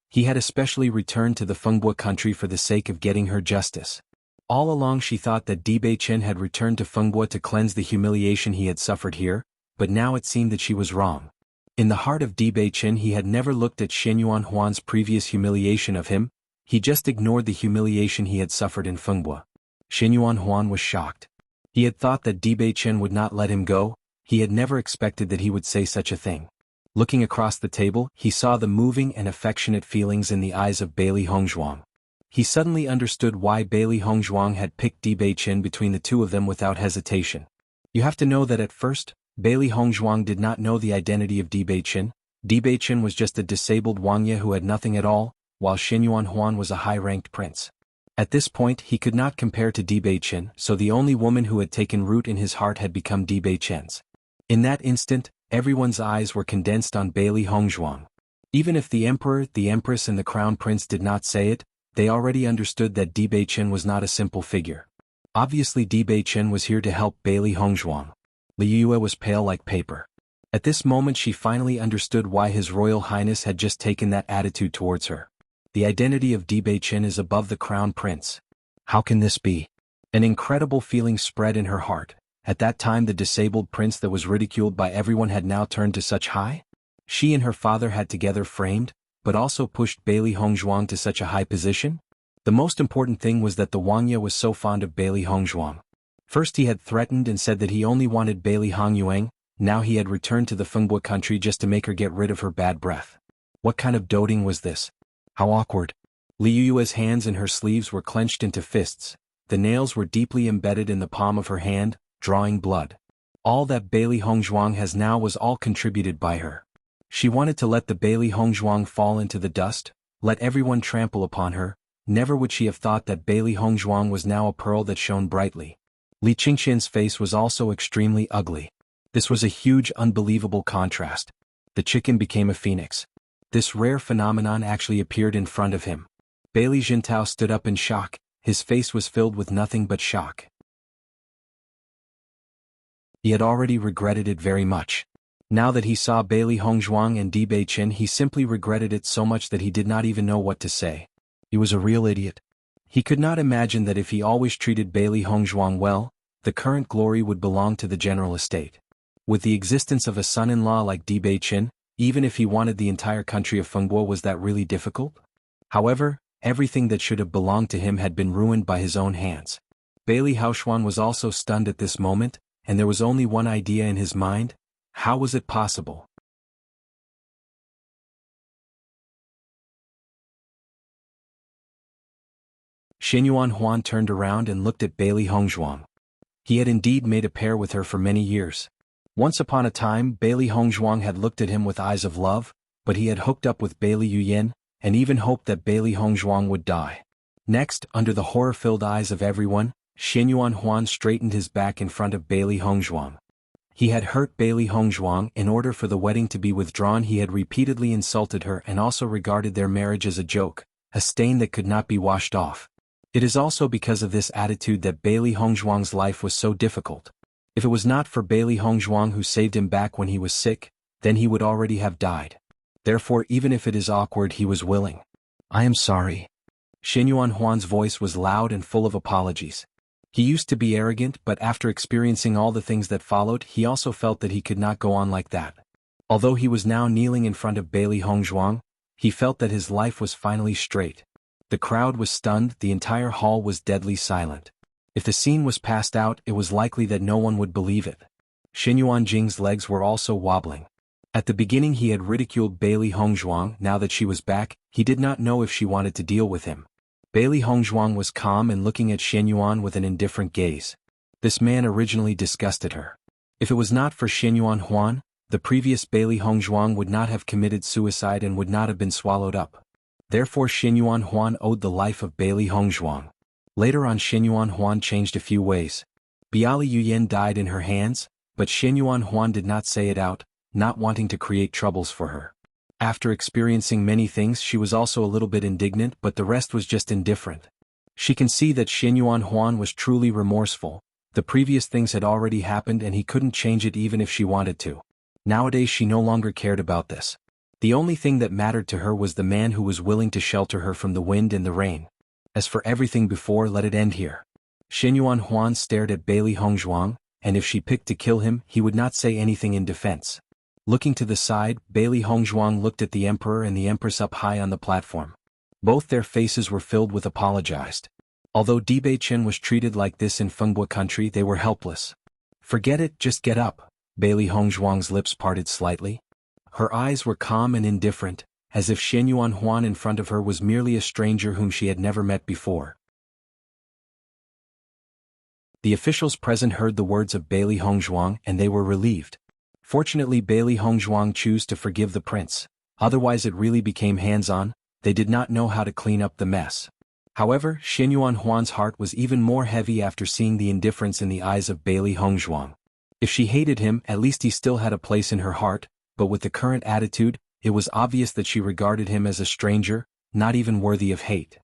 He had especially returned to the Fengbua country for the sake of getting her justice. All along she thought that Dibei Chen had returned to Fengbua to cleanse the humiliation he had suffered here, but now it seemed that she was wrong. In the heart of Dibei Chen he had never looked at Xinyuan Huan's previous humiliation of him, he just ignored the humiliation he had suffered in Fengbua. Xinyuan Huan was shocked. He had thought that Dibei Chen would not let him go, he had never expected that he would say such a thing. Looking across the table, he saw the moving and affectionate feelings in the eyes of Bailey Hongzhuang. He suddenly understood why Bailey Hongzhuang had picked Dibei Chen between the two of them without hesitation. You have to know that at first, Bailey Hongzhuang did not know the identity of Dibei Chen. Dibei Chen was just a disabled Wangya who had nothing at all, while Xinyuan Huan was a high-ranked prince. At this point he could not compare to Dibei Chen, so the only woman who had taken root in his heart had become Dibei Chen's. In that instant, everyone's eyes were condensed on Bailey Hongzhuang. Even if the emperor, the empress and the crown prince did not say it, they already understood that Dibei Chen was not a simple figure. Obviously Dibei Chen was here to help Bailey Hongzhuang. Li Yue was pale like paper. At this moment she finally understood why His Royal Highness had just taken that attitude towards her. The identity of Dibei Chen is above the crown prince. How can this be? An incredible feeling spread in her heart. At that time the disabled prince that was ridiculed by everyone had now turned to such high? She and her father had together framed, but also pushed Bailey Hongzhuang to such a high position? The most important thing was that the Wangya was so fond of Bailey Hongzhuang. First he had threatened and said that he only wanted Bailey Hongyuan, now he had returned to the Fengbua country just to make her get rid of her bad breath. What kind of doting was this? How awkward. Li Yue's hands and her sleeves were clenched into fists, the nails were deeply embedded in the palm of her hand, drawing blood. All that Bailey Hongzhuang has now was all contributed by her. She wanted to let the Bailey Hongzhuang fall into the dust, let everyone trample upon her. Never would she have thought that Bailey Hongzhuang was now a pearl that shone brightly. Li Qingqian's face was also extremely ugly. This was a huge, unbelievable contrast. The chicken became a phoenix. This rare phenomenon actually appeared in front of him. Bailey Jintao stood up in shock, his face was filled with nothing but shock. He had already regretted it very much. Now that he saw Bailey Hongzhuang and Di Beichen, he simply regretted it so much that he did not even know what to say. He was a real idiot. He could not imagine that if he always treated Bailey Hongzhuang well, the current glory would belong to the general estate. With the existence of a son-in-law like Di Beichen, even if he wanted the entire country of Fengbo, was that really difficult? However, everything that should have belonged to him had been ruined by his own hands. Bailey Haoxuan was also stunned at this moment, and there was only one idea in his mind: how was it possible? Xinyuan Huan turned around and looked at Bailey Hongzhuang. He had indeed made a pair with her for many years. Once upon a time, Bailey Hongzhuang had looked at him with eyes of love, but he had hooked up with Bailey Yuyan, and even hoped that Bailey Hongzhuang would die. Next, under the horror-filled eyes of everyone, Xinyuan Huan straightened his back in front of Bailey Hongzhuang. He had hurt Bailey Hongzhuang. In order for the wedding to be withdrawn, he had repeatedly insulted her and also regarded their marriage as a joke, a stain that could not be washed off. It is also because of this attitude that Bailey Hongzhuang's life was so difficult. If it was not for Bailey Hongzhuang who saved him back when he was sick, then he would already have died. Therefore, even if it is awkward, he was willing. "I am sorry." Xinyuan Huan's voice was loud and full of apologies. He used to be arrogant, but after experiencing all the things that followed, he also felt that he could not go on like that. Although he was now kneeling in front of Bailey Hongzhuang, he felt that his life was finally straight. The crowd was stunned, the entire hall was deadly silent. If the scene was passed out, it was likely that no one would believe it. Xinyuan Jing's legs were also wobbling. At the beginning he had ridiculed Bailey Hongzhuang. Now that she was back, he did not know if she wanted to deal with him. Bailey Hongzhuang was calm and looking at Xinyuan with an indifferent gaze. This man originally disgusted her. If it was not for Xinyuan Huan, the previous Bailey Hongzhuang would not have committed suicide and would not have been swallowed up. Therefore Xinyuan Huan owed the life of Bailey Hongzhuang. Later on, Xinyuan Huan changed a few ways. Bailey Yuyan died in her hands, but Xinyuan Huan did not say it out, not wanting to create troubles for her. After experiencing many things, she was also a little bit indignant, but the rest was just indifferent. She can see that Xinyuan Huan was truly remorseful. The previous things had already happened and he couldn't change it even if she wanted to. Nowadays she no longer cared about this. The only thing that mattered to her was the man who was willing to shelter her from the wind and the rain. As for everything before, let it end here. Xinyuan Huan stared at Bailey Hongzhuang, and if she picked to kill him, he would not say anything in defense. Looking to the side, Bailey Hongzhuang looked at the emperor and the empress up high on the platform. Both their faces were filled with apologized. Although Di Beichen was treated like this in Fengbo country, they were helpless. "Forget it, just get up." Bailey Hongzhuang's lips parted slightly. Her eyes were calm and indifferent, as if Xinyuan Huan in front of her was merely a stranger whom she had never met before. The officials present heard the words of Bailey Hongzhuang and they were relieved. Fortunately, Bailey Hongzhuang chose to forgive the prince, otherwise it really became hands-on. They did not know how to clean up the mess. However, Xinyuan Huan's heart was even more heavy after seeing the indifference in the eyes of Bailey Hongzhuang. If she hated him, at least he still had a place in her heart, but with the current attitude, it was obvious that she regarded him as a stranger, not even worthy of hate.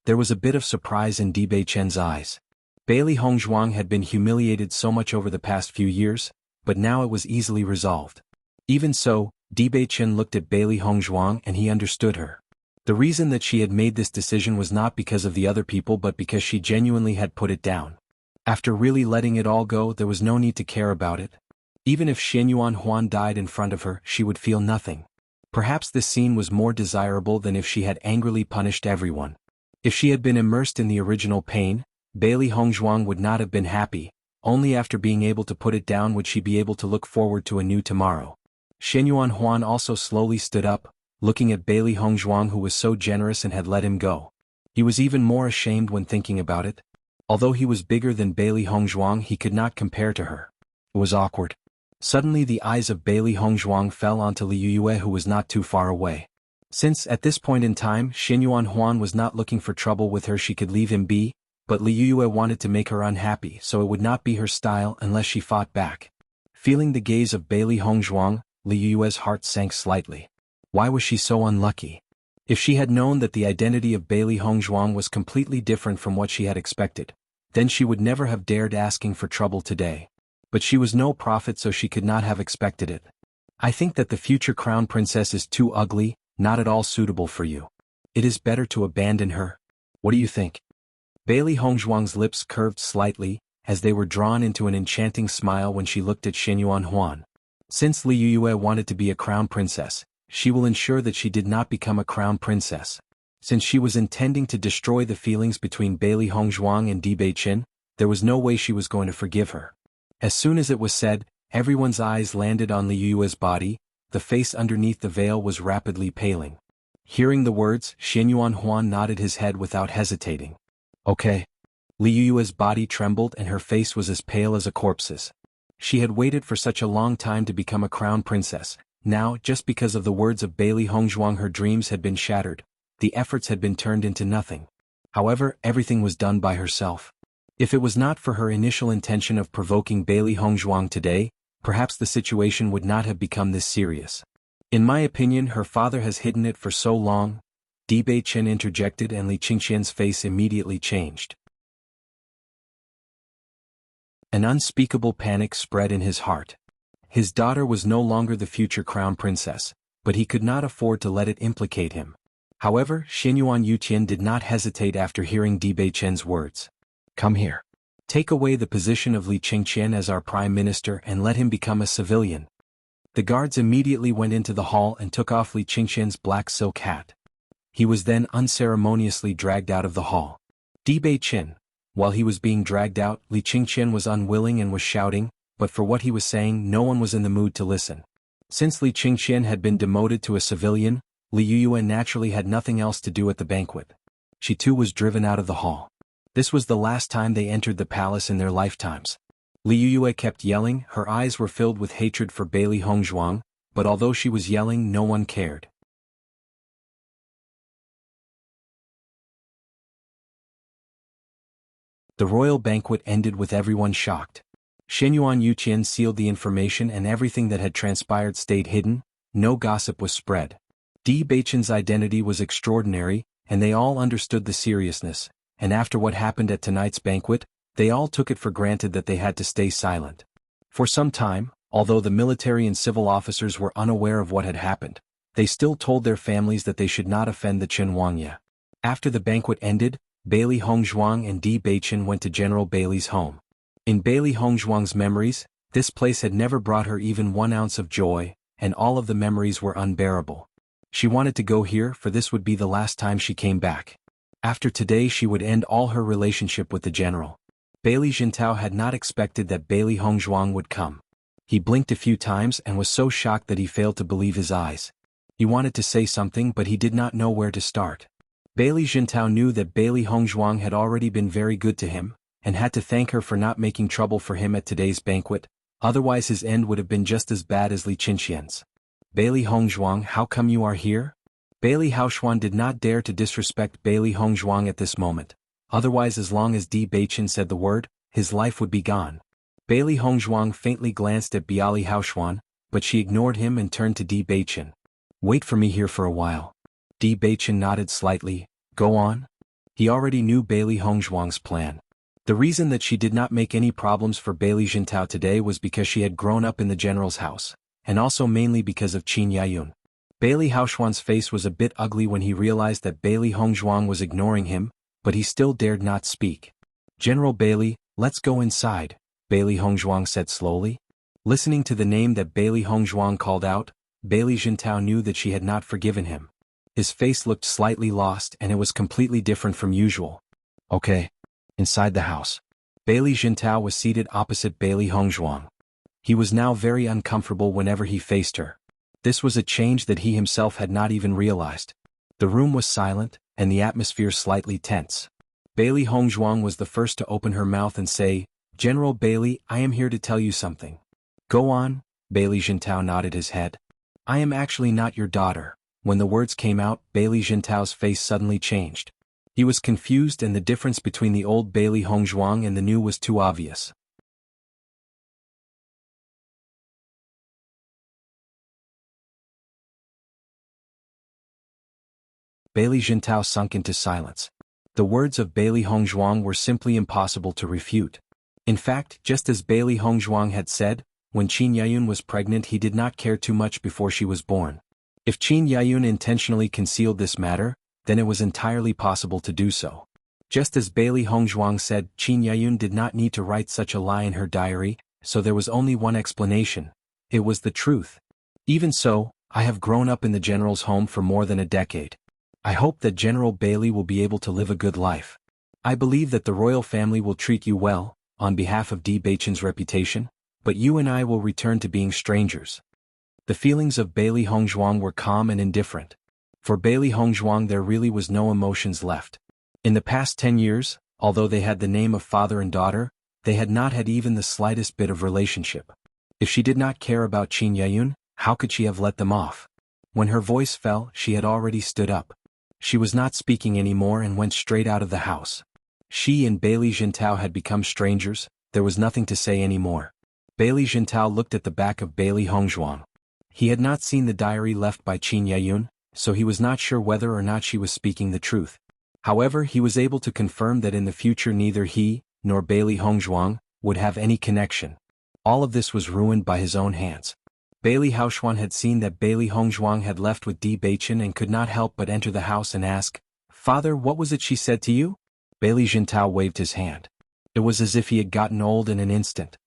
There was a bit of surprise in Di Beichen's eyes. Bailey Hongzhuang had been humiliated so much over the past few years, but now it was easily resolved. Even so, Di Beichen looked at Bailey Hongzhuang and he understood her. The reason that she had made this decision was not because of the other people but because she genuinely had put it down. After really letting it all go, there was no need to care about it. Even if Xinyuan Huan died in front of her, she would feel nothing. Perhaps this scene was more desirable than if she had angrily punished everyone. If she had been immersed in the original pain, Bailey Hongzhuang would not have been happy. Only after being able to put it down would she be able to look forward to a new tomorrow. Xinyuan Huan also slowly stood up, looking at Bailey Hongzhuang who was so generous and had let him go. He was even more ashamed when thinking about it. Although he was bigger than Bailey Hongzhuang, he could not compare to her. It was awkward. Suddenly the eyes of Bailey Hongzhuang fell onto Li Yue who was not too far away. Since at this point in time Xinyuan Huan was not looking for trouble with her, she could leave him be, but Li Yue wanted to make her unhappy, so it would not be her style unless she fought back. Feeling the gaze of Bailey Hongzhuang, Li Yue's heart sank slightly. Why was she so unlucky? If she had known that the identity of Bailey Hongzhuang was completely different from what she had expected, then she would never have dared asking for trouble today. But she was no prophet, so she could not have expected it. I think that the future crown princess is too ugly, not at all suitable for you. It is better to abandon her. What do you think? Bailey Hongzhuang's lips curved slightly, as they were drawn into an enchanting smile when she looked at Xinyuan Huan. Since Li Yue wanted to be a crown princess, she will ensure that she did not become a crown princess. Since she was intending to destroy the feelings between Bailey Hongzhuang and Di Beiqin, there was no way she was going to forgive her. As soon as it was said, everyone's eyes landed on Li Yue's body. The face underneath the veil was rapidly paling. Hearing the words, Xinyuan Huan nodded his head without hesitating. Okay. Li Yue's body trembled and her face was as pale as a corpse's. She had waited for such a long time to become a crown princess. Now, just because of the words of Bailey Hongzhuang, her dreams had been shattered. The efforts had been turned into nothing. However, everything was done by herself. If it was not for her initial intention of provoking Bailey Hongzhuang today, perhaps the situation would not have become this serious. In my opinion, her father has hidden it for so long. Di Beiqin interjected, and Li Qingqian's face immediately changed. An unspeakable panic spread in his heart. His daughter was no longer the future crown princess, but he could not afford to let it implicate him. However, Xinyuan Yuqian did not hesitate after hearing Di Beiqin's words. Come here. Take away the position of Li Qingqian as our prime minister and let him become a civilian. The guards immediately went into the hall and took off Li Qingqian's black silk hat. He was then unceremoniously dragged out of the hall. Di Beiqin. While he was being dragged out, Li Qingqian was unwilling and was shouting, but for what he was saying no one was in the mood to listen. Since Li Qingqian had been demoted to a civilian, Li Yue naturally had nothing else to do at the banquet. She too was driven out of the hall. This was the last time they entered the palace in their lifetimes. Li Yue kept yelling, her eyes were filled with hatred for Bailey Hongzhuang, but although she was yelling, no one cared. The royal banquet ended with everyone shocked. Xinyuan Yuqian sealed the information and everything that had transpired stayed hidden. No gossip was spread. Di Beiqin's identity was extraordinary, and they all understood the seriousness, and after what happened at tonight's banquet, they all took it for granted that they had to stay silent. For some time, although the military and civil officers were unaware of what had happened, they still told their families that they should not offend the Qin Wangya. After the banquet ended, Bailey Hongzhuang and Di Beiqin went to General Bailey's home. In Bailey Hongzhuang's memories, this place had never brought her even 1 ounce of joy, and all of the memories were unbearable. She wanted to go here, for this would be the last time she came back. After today she would end all her relationship with the general. Bailey Jintao had not expected that Bailey Hongzhuang would come. He blinked a few times and was so shocked that he failed to believe his eyes. He wanted to say something, but he did not know where to start. Bailey Jintao knew that Bailey Hongzhuang had already been very good to him, and had to thank her for not making trouble for him at today's banquet, otherwise his end would have been just as bad as Li Qingqian's. Bailey Hongzhuang, how come you are here? Bailey Haoxuan did not dare to disrespect Bailey Hongzhuang at this moment, otherwise as long as Di Beiqin said the word, his life would be gone. Bailey Hongzhuang faintly glanced at Bailey Haoxuan, but she ignored him and turned to Di Beiqin. Wait for me here for a while. Di Beiqin nodded slightly. Go on. He already knew Bailey Hongzhuang's plan. The reason that she did not make any problems for Bailey Jintao today was because she had grown up in the general's house, and also mainly because of Qin Yayun. Bailey Haoxuan's face was a bit ugly when he realized that Bailey Hongzhuang was ignoring him, but he still dared not speak. General Bailey, let's go inside, Bailey Hongzhuang said slowly. Listening to the name that Bailey Hongzhuang called out, Bailey Jintao knew that she had not forgiven him. His face looked slightly lost and it was completely different from usual. Okay. Inside the house. Bailey Jintao was seated opposite Bailey Hongzhuang. He was now very uncomfortable whenever he faced her. This was a change that he himself had not even realized. The room was silent, and the atmosphere slightly tense. Bailey Hongzhuang was the first to open her mouth and say, General Bailey, I am here to tell you something. Go on, Bailey Jintao nodded his head. I am actually not your daughter. When the words came out, Bailey Jintao's face suddenly changed. He was confused and the difference between the old Bailey Hongzhuang and the new was too obvious. Bailey Jintao sunk into silence. The words of Bailey Hongzhuang were simply impossible to refute. In fact, just as Bailey Hongzhuang had said, when Qin Yayun was pregnant he did not care too much before she was born. If Qin Yayun intentionally concealed this matter, then it was entirely possible to do so. Just as Bailey Hongzhuang said, Qin Yayun did not need to write such a lie in her diary, so there was only one explanation. It was the truth. Even so, I have grown up in the general's home for more than a decade. I hope that General Bailey will be able to live a good life. I believe that the royal family will treat you well, on behalf of Di Beichen's reputation, but you and I will return to being strangers. The feelings of Bailey Hongzhuang were calm and indifferent. For Bailey Hongzhuang there really was no emotions left. In the past 10 years, although they had the name of father and daughter, they had not had even the slightest bit of relationship. If she did not care about Qin Yayun, how could she have let them off? When her voice fell, she had already stood up. She was not speaking anymore and went straight out of the house. She and Bailey Jintao had become strangers, there was nothing to say anymore. Bailey Jintao looked at the back of Bailey Hongzhuang. He had not seen the diary left by Qin Yayun, so he was not sure whether or not she was speaking the truth. However, he was able to confirm that in the future neither he, nor Bailey Hongzhuang, would have any connection. All of this was ruined by his own hands. Bailey Haoxuan had seen that Bailey Hongzhuang had left with Di Beichen and could not help but enter the house and ask, "Father, what was it she said to you?" Bailey Jintao waved his hand. It was as if he had gotten old in an instant.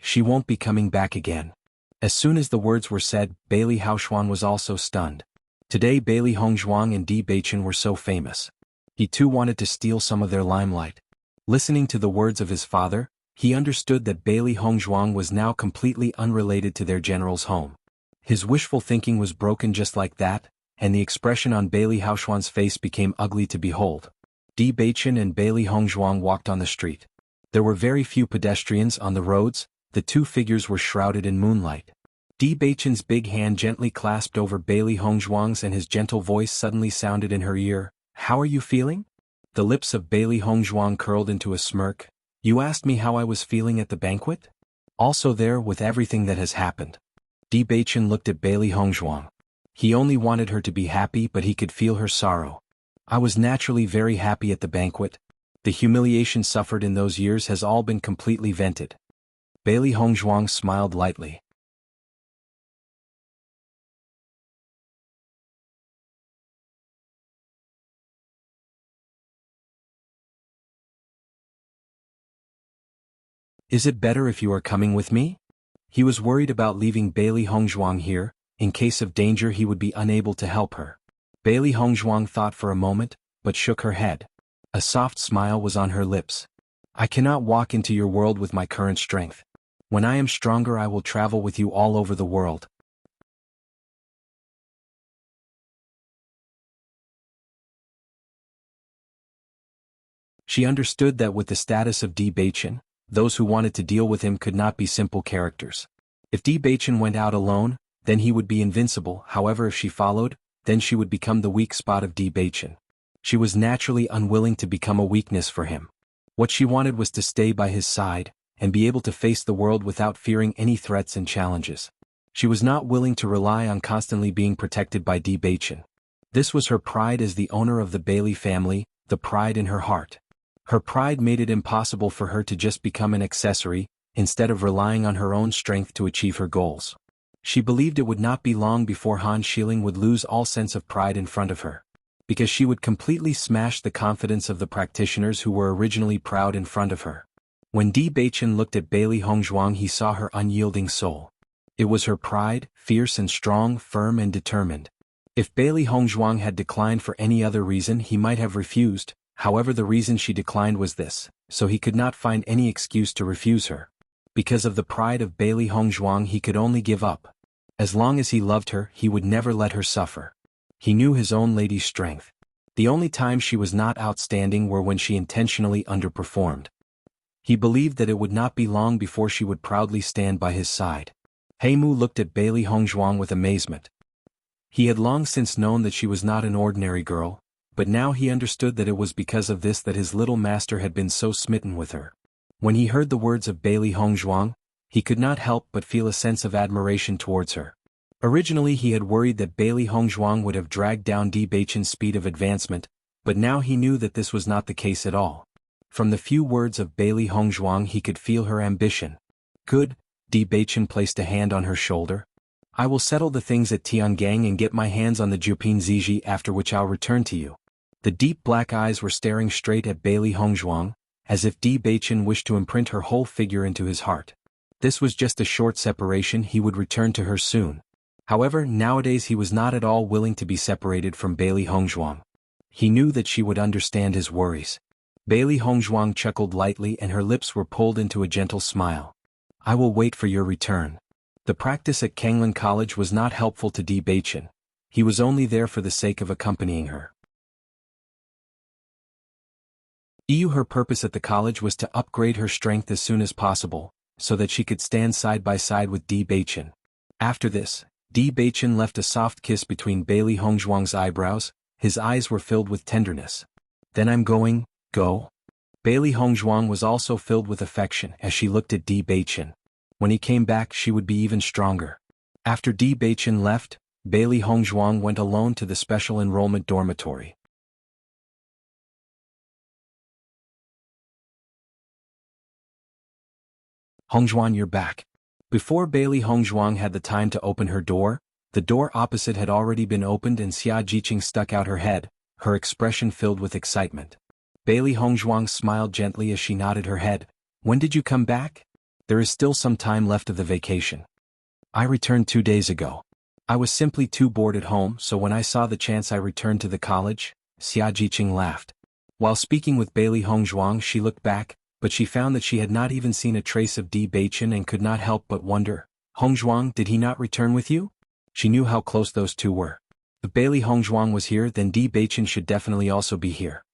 "She won't be coming back again." As soon as the words were said, Bailey Haoxuan was also stunned. Today Bailey Hongzhuang and Di Beichen were so famous. He too wanted to steal some of their limelight. Listening to the words of his father, he understood that Bailey Hongzhuang was now completely unrelated to their general's home. His wishful thinking was broken just like that, and the expression on Bailey Haoxuan's face became ugly to behold. Di Beichen and Bailey Hongzhuang walked on the street. There were very few pedestrians on the roads, the two figures were shrouded in moonlight. Di Beichen's big hand gently clasped over Bailey Hongzhuang's and his gentle voice suddenly sounded in her ear, "How are you feeling?" The lips of Bailey Hongzhuang curled into a smirk. "You asked me how I was feeling at the banquet? Also there with everything that has happened." Di Beichen looked at Bailey Hongzhuang. He only wanted her to be happy but he could feel her sorrow. "I was naturally very happy at the banquet. The humiliation suffered in those years has all been completely vented." Bailey Hongzhuang smiled lightly. "Is it better if you are coming with me?" He was worried about leaving Bailey Hongzhuang here. In case of danger he would be unable to help her. Bailey Hongzhuang thought for a moment, but shook her head. A soft smile was on her lips. "I cannot walk into your world with my current strength. When I am stronger I will travel with you all over the world." She understood that with the status of Di Beichen, those who wanted to deal with him could not be simple characters. If Di Beichen went out alone, then he would be invincible, however if she followed, then she would become the weak spot of Di Beichen. She was naturally unwilling to become a weakness for him. What she wanted was to stay by his side, and be able to face the world without fearing any threats and challenges. She was not willing to rely on constantly being protected by Di Beichen. This was her pride as the owner of the Bailey family, the pride in her heart. Her pride made it impossible for her to just become an accessory, instead of relying on her own strength to achieve her goals. She believed it would not be long before Han Xiling would lose all sense of pride in front of her. Because she would completely smash the confidence of the practitioners who were originally proud in front of her. When Di Beichen looked at Bailey Hongzhuang he saw her unyielding soul. It was her pride, fierce and strong, firm and determined. If Bailey Hongzhuang had declined for any other reason he might have refused, however the reason she declined was this, so he could not find any excuse to refuse her. Because of the pride of Bailey Hongzhuang he could only give up. As long as he loved her he would never let her suffer. He knew his own lady's strength. The only time she was not outstanding were when she intentionally underperformed. He believed that it would not be long before she would proudly stand by his side. Heimu looked at Bailey Hongzhuang with amazement. He had long since known that she was not an ordinary girl, but now he understood that it was because of this that his little master had been so smitten with her. When he heard the words of Bailey Hongzhuang, he could not help but feel a sense of admiration towards her. Originally he had worried that Bailey Hongzhuang would have dragged down Di Beichen's speed of advancement, but now he knew that this was not the case at all. From the few words of Bailey Hongzhuang he could feel her ambition. Good, Di Beichen placed a hand on her shoulder. I will settle the things at Tiangang and get my hands on the Jupin Ziji, after which I'll return to you. The deep black eyes were staring straight at Bailey Hongzhuang, as if Di Beichen wished to imprint her whole figure into his heart. This was just a short separation, he would return to her soon. However, nowadays he was not at all willing to be separated from Bailey Hongzhuang. He knew that she would understand his worries. Bailey Hongzhuang chuckled lightly and her lips were pulled into a gentle smile. I will wait for your return. The practice at Kanglin College was not helpful to Di Beichen. He was only there for the sake of accompanying her. Her purpose at the college was to upgrade her strength as soon as possible, so that she could stand side by side with Di Beichen. After this, Di Beichen left a soft kiss between Bailey Hongzhuang's eyebrows. His eyes were filled with tenderness. Then I'm going, go. Bailey Hongzhuang was also filled with affection as she looked at Di Beichen. When he came back she would be even stronger. After Di Beichen left, Bailey Hongzhuang went alone to the special enrollment dormitory. Hongzhuang, you're back. Before Bailey Hongzhuang had the time to open her door, the door opposite had already been opened and Xia Jiqing stuck out her head, her expression filled with excitement. Bailey Hongzhuang smiled gently as she nodded her head. When did you come back? There is still some time left of the vacation. I returned 2 days ago. I was simply too bored at home, so when I saw the chance I returned to the college. Xia Jiqing laughed. While speaking with Bailey Hongzhuang she looked back, but she found that she had not even seen a trace of Di Beichen and could not help but wonder, Hongzhuang, did he not return with you? She knew how close those two were. If Bailey Hongzhuang was here, then Di Beichen should definitely also be here.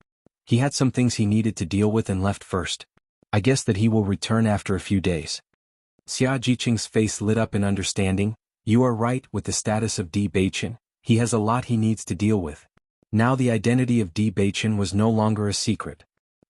He had some things he needed to deal with and left first. I guess that he will return after a few days. Xia Jiqing's face lit up in understanding. You are right with the status of Di Beichen. He has a lot he needs to deal with. Now the identity of Di Beichen was no longer a secret.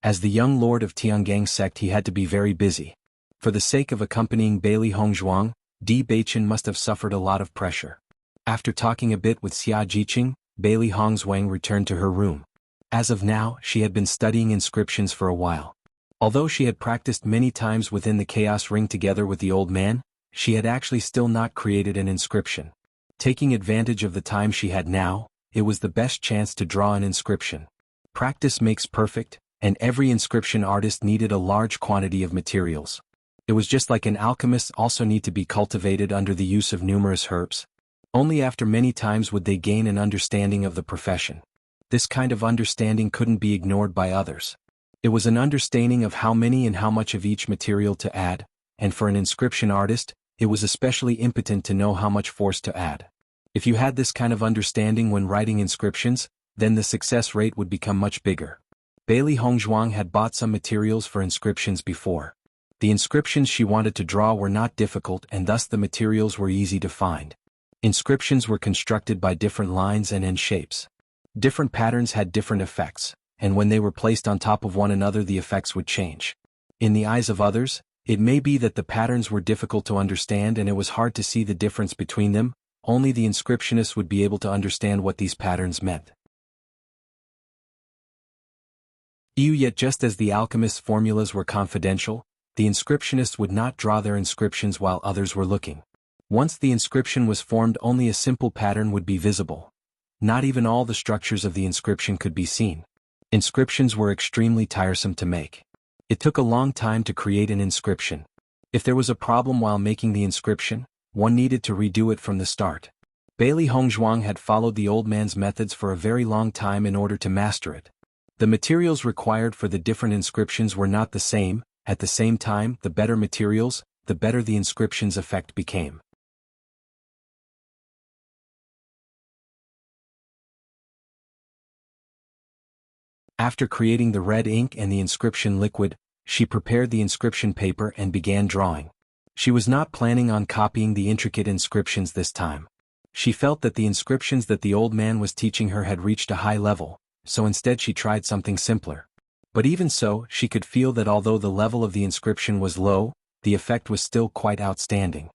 As the young lord of Tiangang sect he had to be very busy. For the sake of accompanying Bailey Hongzhuang, Di Beichen must have suffered a lot of pressure. After talking a bit with Xia Jiqing, Bailey Hongzhuang returned to her room. As of now, she had been studying inscriptions for a while. Although she had practiced many times within the Chaos Ring together with the old man, she had actually still not created an inscription. Taking advantage of the time she had now, it was the best chance to draw an inscription. Practice makes perfect, and every inscription artist needed a large quantity of materials. It was just like an alchemist also need to be cultivated under the use of numerous herbs. Only after many times would they gain an understanding of the profession. This kind of understanding couldn't be ignored by others. It was an understanding of how many and how much of each material to add, and for an inscription artist, it was especially impotent to know how much force to add. If you had this kind of understanding when writing inscriptions, then the success rate would become much bigger. Bailey Hongzhuang had bought some materials for inscriptions before. The inscriptions she wanted to draw were not difficult and thus the materials were easy to find. Inscriptions were constructed by different lines and end shapes. Different patterns had different effects, and when they were placed on top of one another the effects would change. In the eyes of others, it may be that the patterns were difficult to understand and it was hard to see the difference between them. Only the inscriptionist would be able to understand what these patterns meant. Yet just as the alchemist's formulas were confidential, the inscriptionists would not draw their inscriptions while others were looking. Once the inscription was formed only a simple pattern would be visible. Not even all the structures of the inscription could be seen. Inscriptions were extremely tiresome to make. It took a long time to create an inscription. If there was a problem while making the inscription, one needed to redo it from the start. Bailey Hongzhuang had followed the old man's methods for a very long time in order to master it. The materials required for the different inscriptions were not the same. At the same time, the better materials, the better the inscription's effect became. After creating the red ink and the inscription liquid, she prepared the inscription paper and began drawing. She was not planning on copying the intricate inscriptions this time. She felt that the inscriptions that the old man was teaching her had reached a high level, so instead she tried something simpler. But even so, she could feel that although the level of the inscription was low, the effect was still quite outstanding.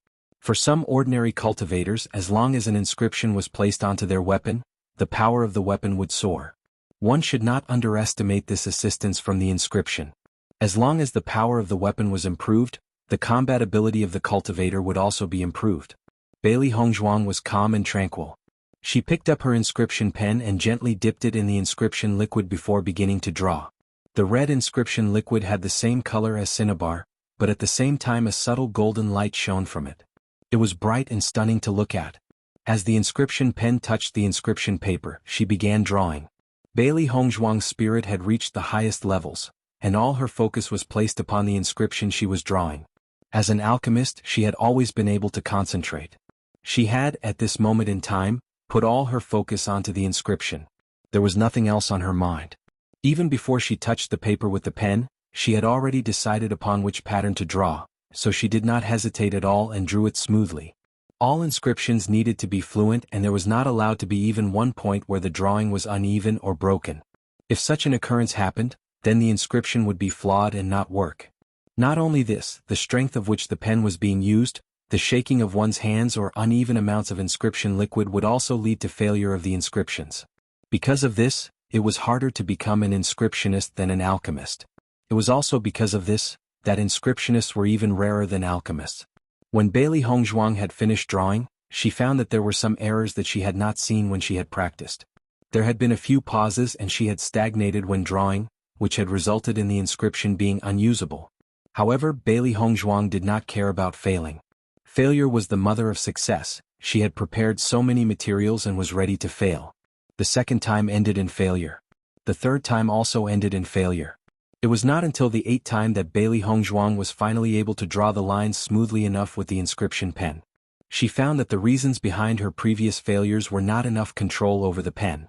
For some ordinary cultivators, as long as an inscription was placed onto their weapon, the power of the weapon would soar. One should not underestimate this assistance from the inscription. As long as the power of the weapon was improved, the combat ability of the cultivator would also be improved. Bailey Hongzhuang was calm and tranquil. She picked up her inscription pen and gently dipped it in the inscription liquid before beginning to draw. The red inscription liquid had the same color as cinnabar, but at the same time a subtle golden light shone from it. It was bright and stunning to look at. As the inscription pen touched the inscription paper, she began drawing. Bailey Hongzhuang's spirit had reached the highest levels, and all her focus was placed upon the inscription she was drawing. As an alchemist, she had always been able to concentrate. She had, at this moment in time, put all her focus onto the inscription. There was nothing else on her mind. Even before she touched the paper with the pen, she had already decided upon which pattern to draw, so she did not hesitate at all and drew it smoothly. All inscriptions needed to be fluent, and there was not allowed to be even one point where the drawing was uneven or broken. If such an occurrence happened, then the inscription would be flawed and not work. Not only this, the strength of which the pen was being used, the shaking of one's hands or uneven amounts of inscription liquid would also lead to failure of the inscriptions. Because of this, it was harder to become an inscriptionist than an alchemist. It was also because of this, that inscriptionists were even rarer than alchemists. When Bailey Hongzhuang had finished drawing, she found that there were some errors that she had not seen when she had practiced. There had been a few pauses and she had stagnated when drawing, which had resulted in the inscription being unusable. However, Bailey Hongzhuang did not care about failing. Failure was the mother of success. She had prepared so many materials and was ready to fail. The second time ended in failure. The third time also ended in failure. It was not until the eighth time that Bailey Hongzhuang was finally able to draw the lines smoothly enough with the inscription pen. She found that the reasons behind her previous failures were not enough control over the pen.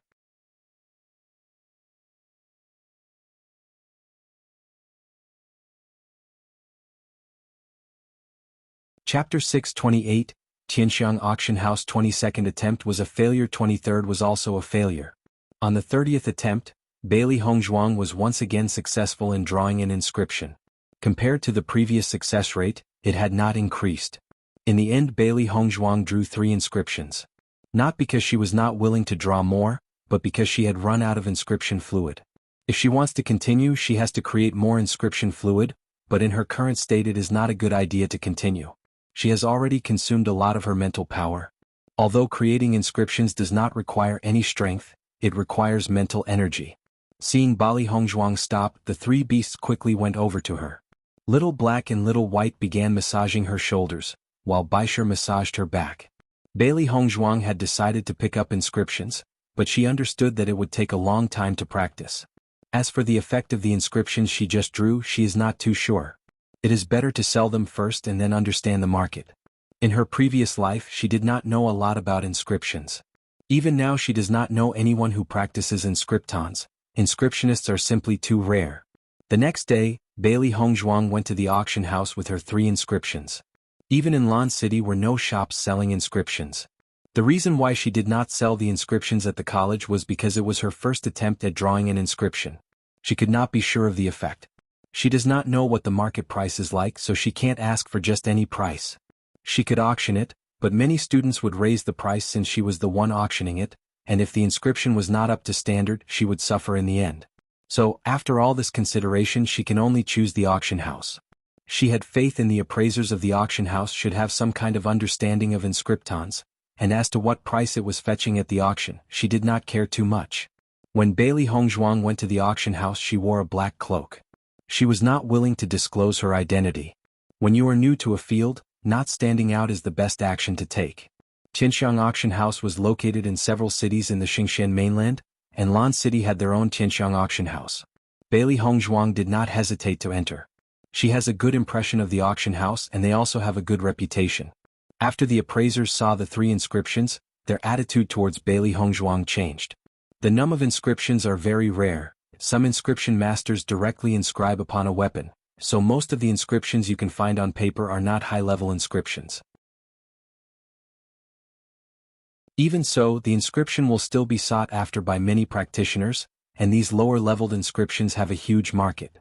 Chapter 628, Tianxiang Auction House. 22nd attempt was a failure. 23rd was also a failure. On the 30th attempt, Bailey Hongzhuang was once again successful in drawing an inscription. Compared to the previous success rate, it had not increased. In the end, Bailey Hongzhuang drew 3 inscriptions. Not because she was not willing to draw more, but because she had run out of inscription fluid. If she wants to continue, she has to create more inscription fluid, but in her current state it is not a good idea to continue. She has already consumed a lot of her mental power. Although creating inscriptions does not require any strength, it requires mental energy. Seeing Bailey Hongzhuang stop, the 3 beasts quickly went over to her. Little Black and Little White began massaging her shoulders, while Baisher massaged her back. Bailey Hongzhuang had decided to pick up inscriptions, but she understood that it would take a long time to practice. As for the effect of the inscriptions she just drew, she is not too sure. It is better to sell them first and then understand the market. In her previous life, she did not know a lot about inscriptions. Even now she does not know anyone who practices inscriptons. Inscriptionists are simply too rare. The next day, Bailey Hongzhuang went to the auction house with her 3 inscriptions. Even in Lan City were no shops selling inscriptions. The reason why she did not sell the inscriptions at the college was because it was her first attempt at drawing an inscription. She could not be sure of the effect. She does not know what the market price is like, so she can't ask for just any price. She could auction it, but many students would raise the price since she was the one auctioning it, and if the inscription was not up to standard, she would suffer in the end. So, after all this consideration, she can only choose the auction house. She had faith in the appraisers of the auction house should have some kind of understanding of inscriptons, and as to what price it was fetching at the auction, she did not care too much. When Bailey Hongzhuang went to the auction house, she wore a black cloak. She was not willing to disclose her identity. When you are new to a field, not standing out is the best action to take. Tianxiang Auction House was located in several cities in the Xinjiang mainland, and Lan City had their own Tianxiang Auction House. Bailey Hongzhuang did not hesitate to enter. She has a good impression of the auction house and they also have a good reputation. After the appraisers saw the 3 inscriptions, their attitude towards Bailey Hongzhuang changed. The number of inscriptions are very rare. Some inscription masters directly inscribe upon a weapon, so most of the inscriptions you can find on paper are not high-level inscriptions. Even so, the inscription will still be sought after by many practitioners, and these lower-leveled inscriptions have a huge market.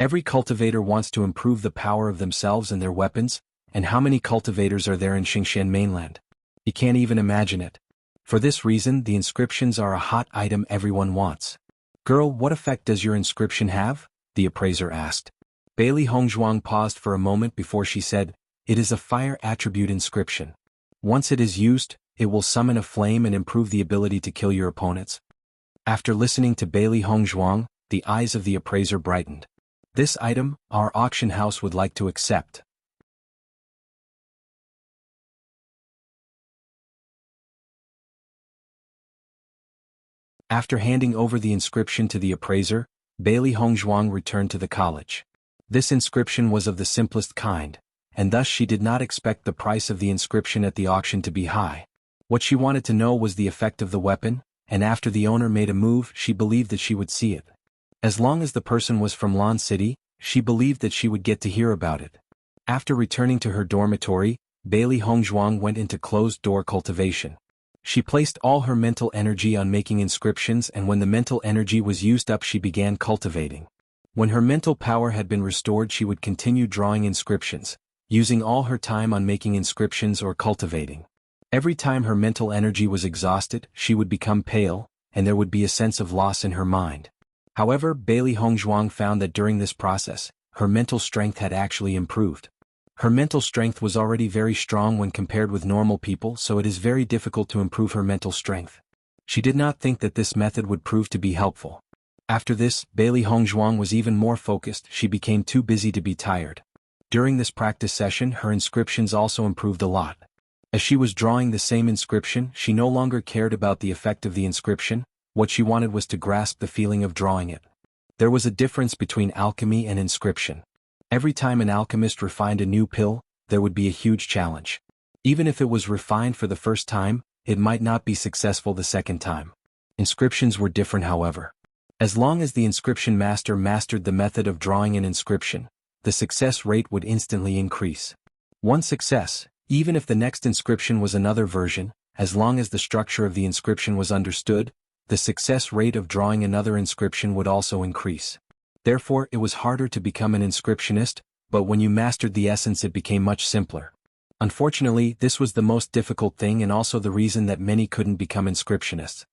Every cultivator wants to improve the power of themselves and their weapons, and how many cultivators are there in Xingxian mainland? You can't even imagine it. For this reason, the inscriptions are a hot item everyone wants. Girl, what effect does your inscription have? The appraiser asked. Bailey Hongzhuang paused for a moment before she said, it is a fire attribute inscription. Once it is used, it will summon a flame and improve the ability to kill your opponents. After listening to Bailey Hongzhuang, the eyes of the appraiser brightened. This item, our auction house would like to accept. After handing over the inscription to the appraiser, Bailey Hongzhuang returned to the college. This inscription was of the simplest kind, and thus she did not expect the price of the inscription at the auction to be high. What she wanted to know was the effect of the weapon, and after the owner made a move, she believed that she would see it. As long as the person was from Lan City, she believed that she would get to hear about it. After returning to her dormitory, Bailey Hongzhuang went into closed-door cultivation. She placed all her mental energy on making inscriptions, and when the mental energy was used up, she began cultivating. When her mental power had been restored, she would continue drawing inscriptions, using all her time on making inscriptions or cultivating. Every time her mental energy was exhausted, she would become pale, and there would be a sense of loss in her mind. However, Bailey Hongzhuang found that during this process, her mental strength had actually improved. Her mental strength was already very strong when compared with normal people, so it is very difficult to improve her mental strength. She did not think that this method would prove to be helpful. After this, Bailey Hongzhuang was even more focused. She became too busy to be tired. During this practice session, her inscriptions also improved a lot. As she was drawing the same inscription, she no longer cared about the effect of the inscription. What she wanted was to grasp the feeling of drawing it. There was a difference between alchemy and inscription. Every time an alchemist refined a new pill, there would be a huge challenge. Even if it was refined for the first time, it might not be successful the second time. Inscriptions were different, however. As long as the inscription master mastered the method of drawing an inscription, the success rate would instantly increase. One success, even if the next inscription was another version, as long as the structure of the inscription was understood, the success rate of drawing another inscription would also increase. Therefore, it was harder to become an inscriptionist, but when you mastered the essence, it became much simpler. Unfortunately, this was the most difficult thing and also the reason that many couldn't become inscriptionists.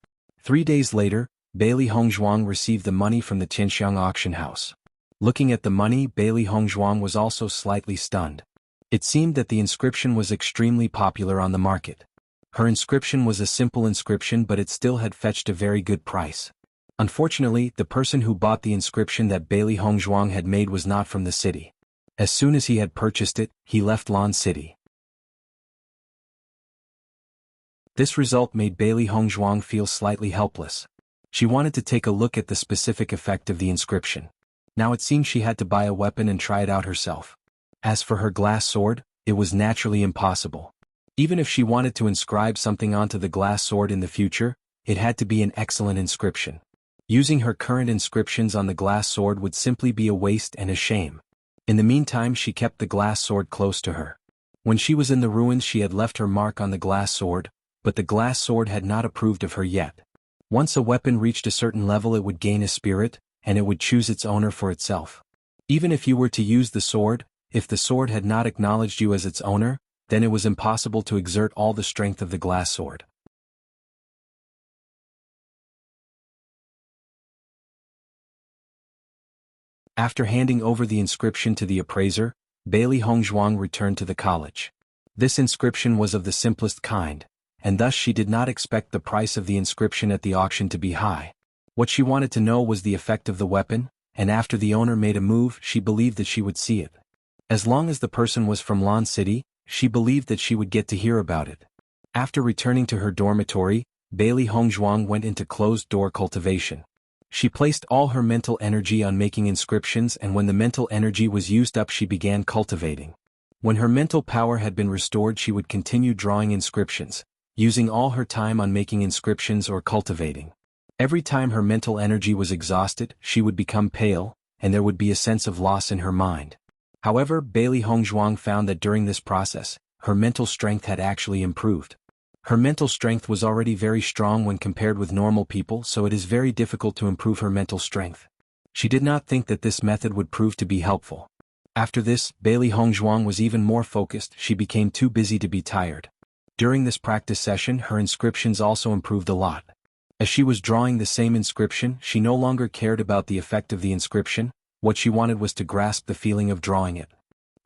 3 days later, Bailey Hongzhuang received the money from the Tianxiang auction house. Looking at the money, Bailey Hongzhuang was also slightly stunned. It seemed that the inscription was extremely popular on the market. Her inscription was a simple inscription, but it still had fetched a very good price. Unfortunately, the person who bought the inscription that Bailey Hongzhuang had made was not from the city. As soon as he had purchased it, he left Lan City. This result made Bailey Hongzhuang feel slightly helpless. She wanted to take a look at the specific effect of the inscription. Now it seemed she had to buy a weapon and try it out herself. As for her glass sword, it was naturally impossible. Even if she wanted to inscribe something onto the glass sword in the future, it had to be an excellent inscription. Using her current inscriptions on the glass sword would simply be a waste and a shame. In the meantime, she kept the glass sword close to her. When she was in the ruins, she had left her mark on the glass sword, but the glass sword had not approved of her yet. Once a weapon reached a certain level, it would gain a spirit, and it would choose its owner for itself. Even if you were to use the sword, if the sword had not acknowledged you as its owner, then it was impossible to exert all the strength of the glass sword. After handing over the inscription to the appraiser, Bailey Hongzhuang returned to the college. This inscription was of the simplest kind, and thus she did not expect the price of the inscription at the auction to be high. What she wanted to know was the effect of the weapon, and after the owner made a move, she believed that she would see it. As long as the person was from Lan City, she believed that she would get to hear about it. After returning to her dormitory, Bailey Hongzhuang went into closed-door cultivation. She placed all her mental energy on making inscriptions, and when the mental energy was used up, she began cultivating. When her mental power had been restored, she would continue drawing inscriptions, using all her time on making inscriptions or cultivating. Every time her mental energy was exhausted, she would become pale, and there would be a sense of loss in her mind. However, Bailey Hongzhuang found that during this process, her mental strength had actually improved. Her mental strength was already very strong when compared with normal people, so it is very difficult to improve her mental strength. She did not think that this method would prove to be helpful. After this, Bailey Hongzhuang was even more focused. She became too busy to be tired. During this practice session, her inscriptions also improved a lot. As she was drawing the same inscription, she no longer cared about the effect of the inscription. What she wanted was to grasp the feeling of drawing it.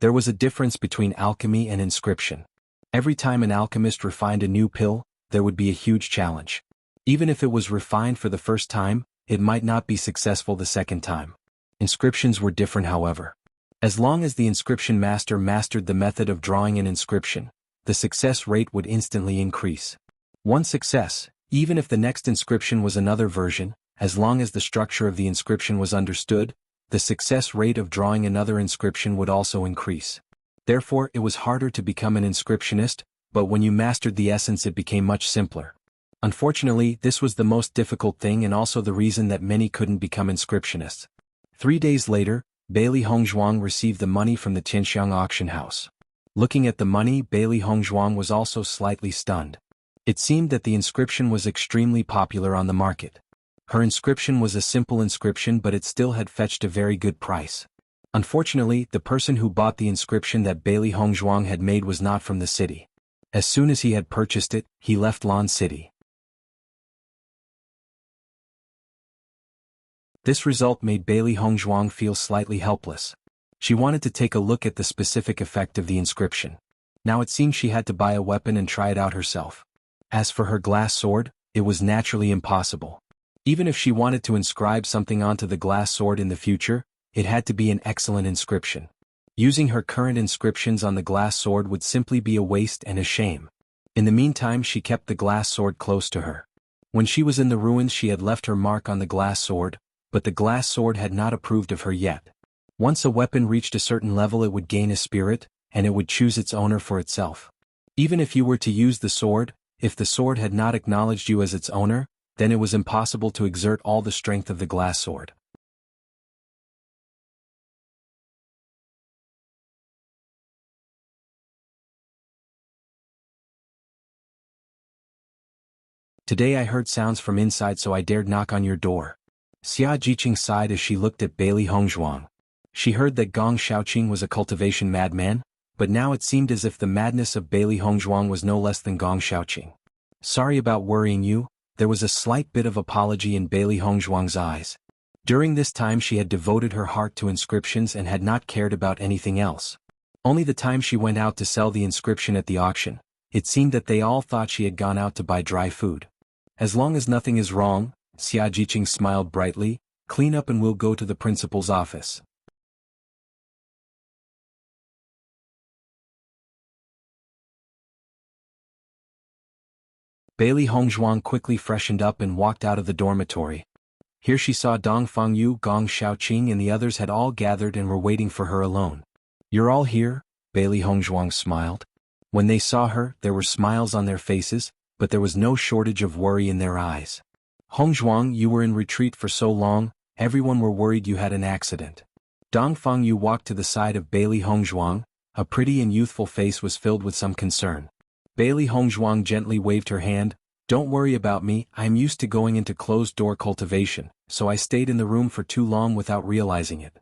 There was a difference between alchemy and inscription. Every time an alchemist refined a new pill, there would be a huge challenge. Even if it was refined for the first time, it might not be successful the second time. Inscriptions were different, however. As long as the inscription master mastered the method of drawing an inscription, the success rate would instantly increase. One success, even if the next inscription was another version, as long as the structure of the inscription was understood, the success rate of drawing another inscription would also increase. Therefore, it was harder to become an inscriptionist, but when you mastered the essence it became much simpler. Unfortunately, this was the most difficult thing and also the reason that many couldn't become inscriptionists. 3 days later, Bailey Hongzhuang received the money from the Tianxiang auction house. Looking at the money, Bailey Hongzhuang was also slightly stunned. It seemed that the inscription was extremely popular on the market. Her inscription was a simple inscription, but it still had fetched a very good price. Unfortunately, the person who bought the inscription that Bailey Hongzhuang had made was not from the city. As soon as he had purchased it, he left Lan City. This result made Bailey Hongzhuang feel slightly helpless. She wanted to take a look at the specific effect of the inscription. Now it seemed she had to buy a weapon and try it out herself. As for her glass sword, it was naturally impossible. Even if she wanted to inscribe something onto the glass sword in the future, it had to be an excellent inscription. Using her current inscriptions on the glass sword would simply be a waste and a shame. In the meantime, she kept the glass sword close to her. When she was in the ruins, she had left her mark on the glass sword, but the glass sword had not approved of her yet. Once a weapon reached a certain level, it would gain a spirit, and it would choose its owner for itself. Even if you were to use the sword, if the sword had not acknowledged you as its owner, then it was impossible to exert all the strength of the glass sword. Today I heard sounds from inside, so I dared knock on your door. Xia Jiqing sighed as she looked at Bailey Hongzhuang. She heard that Gong Shaoqing was a cultivation madman, but now it seemed as if the madness of Bailey Hongzhuang was no less than Gong Shaoqing. Sorry about worrying you. There was a slight bit of apology in Bailey Hongzhuang's eyes. During this time she had devoted her heart to inscriptions and had not cared about anything else. Only the time she went out to sell the inscription at the auction, it seemed that they all thought she had gone out to buy dry food. As long as nothing is wrong, Xia Jiqing smiled brightly, clean up and we'll go to the principal's office. Bailey Hongzhuang quickly freshened up and walked out of the dormitory. Here she saw Dong Fengyu, Gong Shaoqing and the others had all gathered and were waiting for her alone. You're all here? Bailey Hongzhuang smiled. When they saw her, there were smiles on their faces, but there was no shortage of worry in their eyes. Hongzhuang, you were in retreat for so long, everyone were worried you had an accident. Dong Fengyu walked to the side of Bailey Hongzhuang. A pretty and youthful face was filled with some concern. Bailey Hongzhuang gently waved her hand. Don't worry about me, I am used to going into closed-door cultivation, so I stayed in the room for too long without realizing it.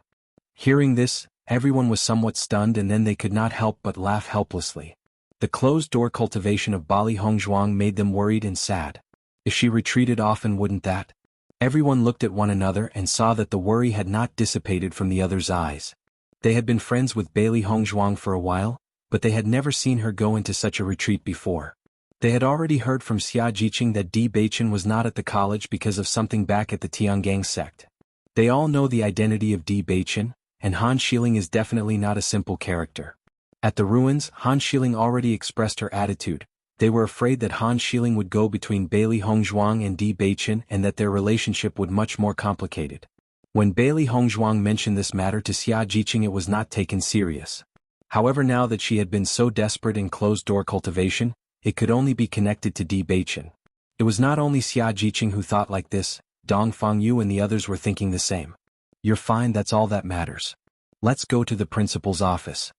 Hearing this, everyone was somewhat stunned and then they could not help but laugh helplessly. The closed-door cultivation of Bailey Hongzhuang made them worried and sad. If she retreated often, wouldn't that? Everyone looked at one another and saw that the worry had not dissipated from the others' eyes. They had been friends with Bailey Hongzhuang for a while, but they had never seen her go into such a retreat before. They had already heard from Xia Jiqing that Di Beichen was not at the college because of something back at the Tiangang sect. They all know the identity of Di Beichen, and Han Xiling is definitely not a simple character. At the ruins, Han Xiling already expressed her attitude. They were afraid that Han Xiling would go between Bailey Hongzhuang and Di Beichen and that their relationship would much more complicated. When Bailey Hongzhuang mentioned this matter to Xia Jiqing, it was not taken serious. However, now that she had been so desperate in closed-door cultivation, it could only be connected to Di Beichen. It was not only Xia Jiqing who thought like this, Dong Fengyu and the others were thinking the same. You're fine, that's all that matters. Let's go to the principal's office.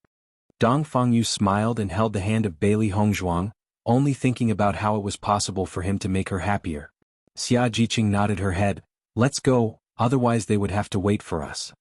Dong Fengyu smiled and held the hand of Bailey Hongzhuang, only thinking about how it was possible for him to make her happier. Xia Jiqing nodded her head. Let's go, otherwise they would have to wait for us.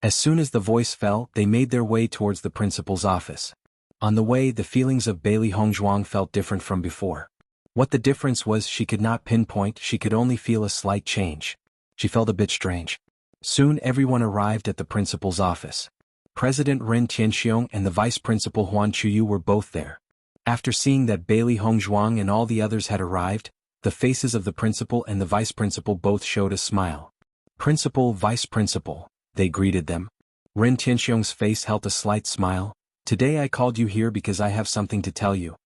As soon as the voice fell, they made their way towards the principal's office. On the way, the feelings of Bailey Hongzhuang felt different from before. What the difference was she could not pinpoint, she could only feel a slight change. She felt a bit strange. Soon everyone arrived at the principal's office. President Ren Tianxiong and the vice principal Huan Chuyu were both there. After seeing that Bailey Hongzhuang and all the others had arrived, the faces of the principal and the vice principal both showed a smile. Principal, vice principal, they greeted them. Ren Tianxiong's face held a slight smile. Today I called you here because I have something to tell you.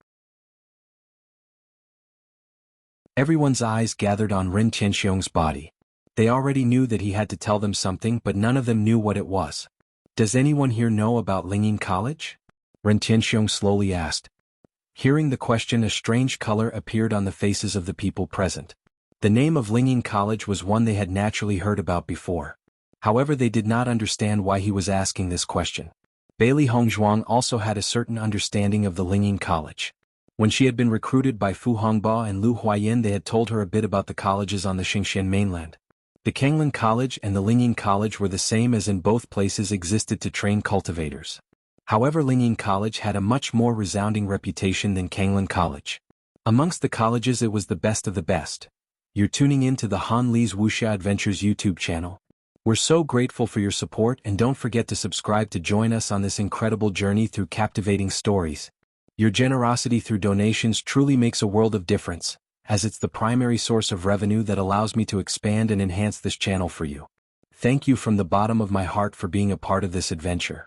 Everyone's eyes gathered on Ren Tianxiong's body. They already knew that he had to tell them something, but none of them knew what it was. Does anyone here know about Lingyin College? Ren Tianxiong slowly asked. Hearing the question, a strange color appeared on the faces of the people present. The name of Lingyin College was one they had naturally heard about before. However, they did not understand why he was asking this question. Bailey Hongzhuang also had a certain understanding of the Lingyin College. When she had been recruited by Fu Hongba and Lu Huayan, they had told her a bit about the colleges on the Xingxian mainland. The Kanglin College and the Lingyin College were the same, as in both places existed to train cultivators. However, Lingyin College had a much more resounding reputation than Kanglin College. Amongst the colleges, it was the best of the best. You're tuning in to the Han Li's Wuxia Adventures YouTube channel. We're so grateful for your support, and don't forget to subscribe to join us on this incredible journey through captivating stories. Your generosity through donations truly makes a world of difference, as it's the primary source of revenue that allows me to expand and enhance this channel for you. Thank you from the bottom of my heart for being a part of this adventure.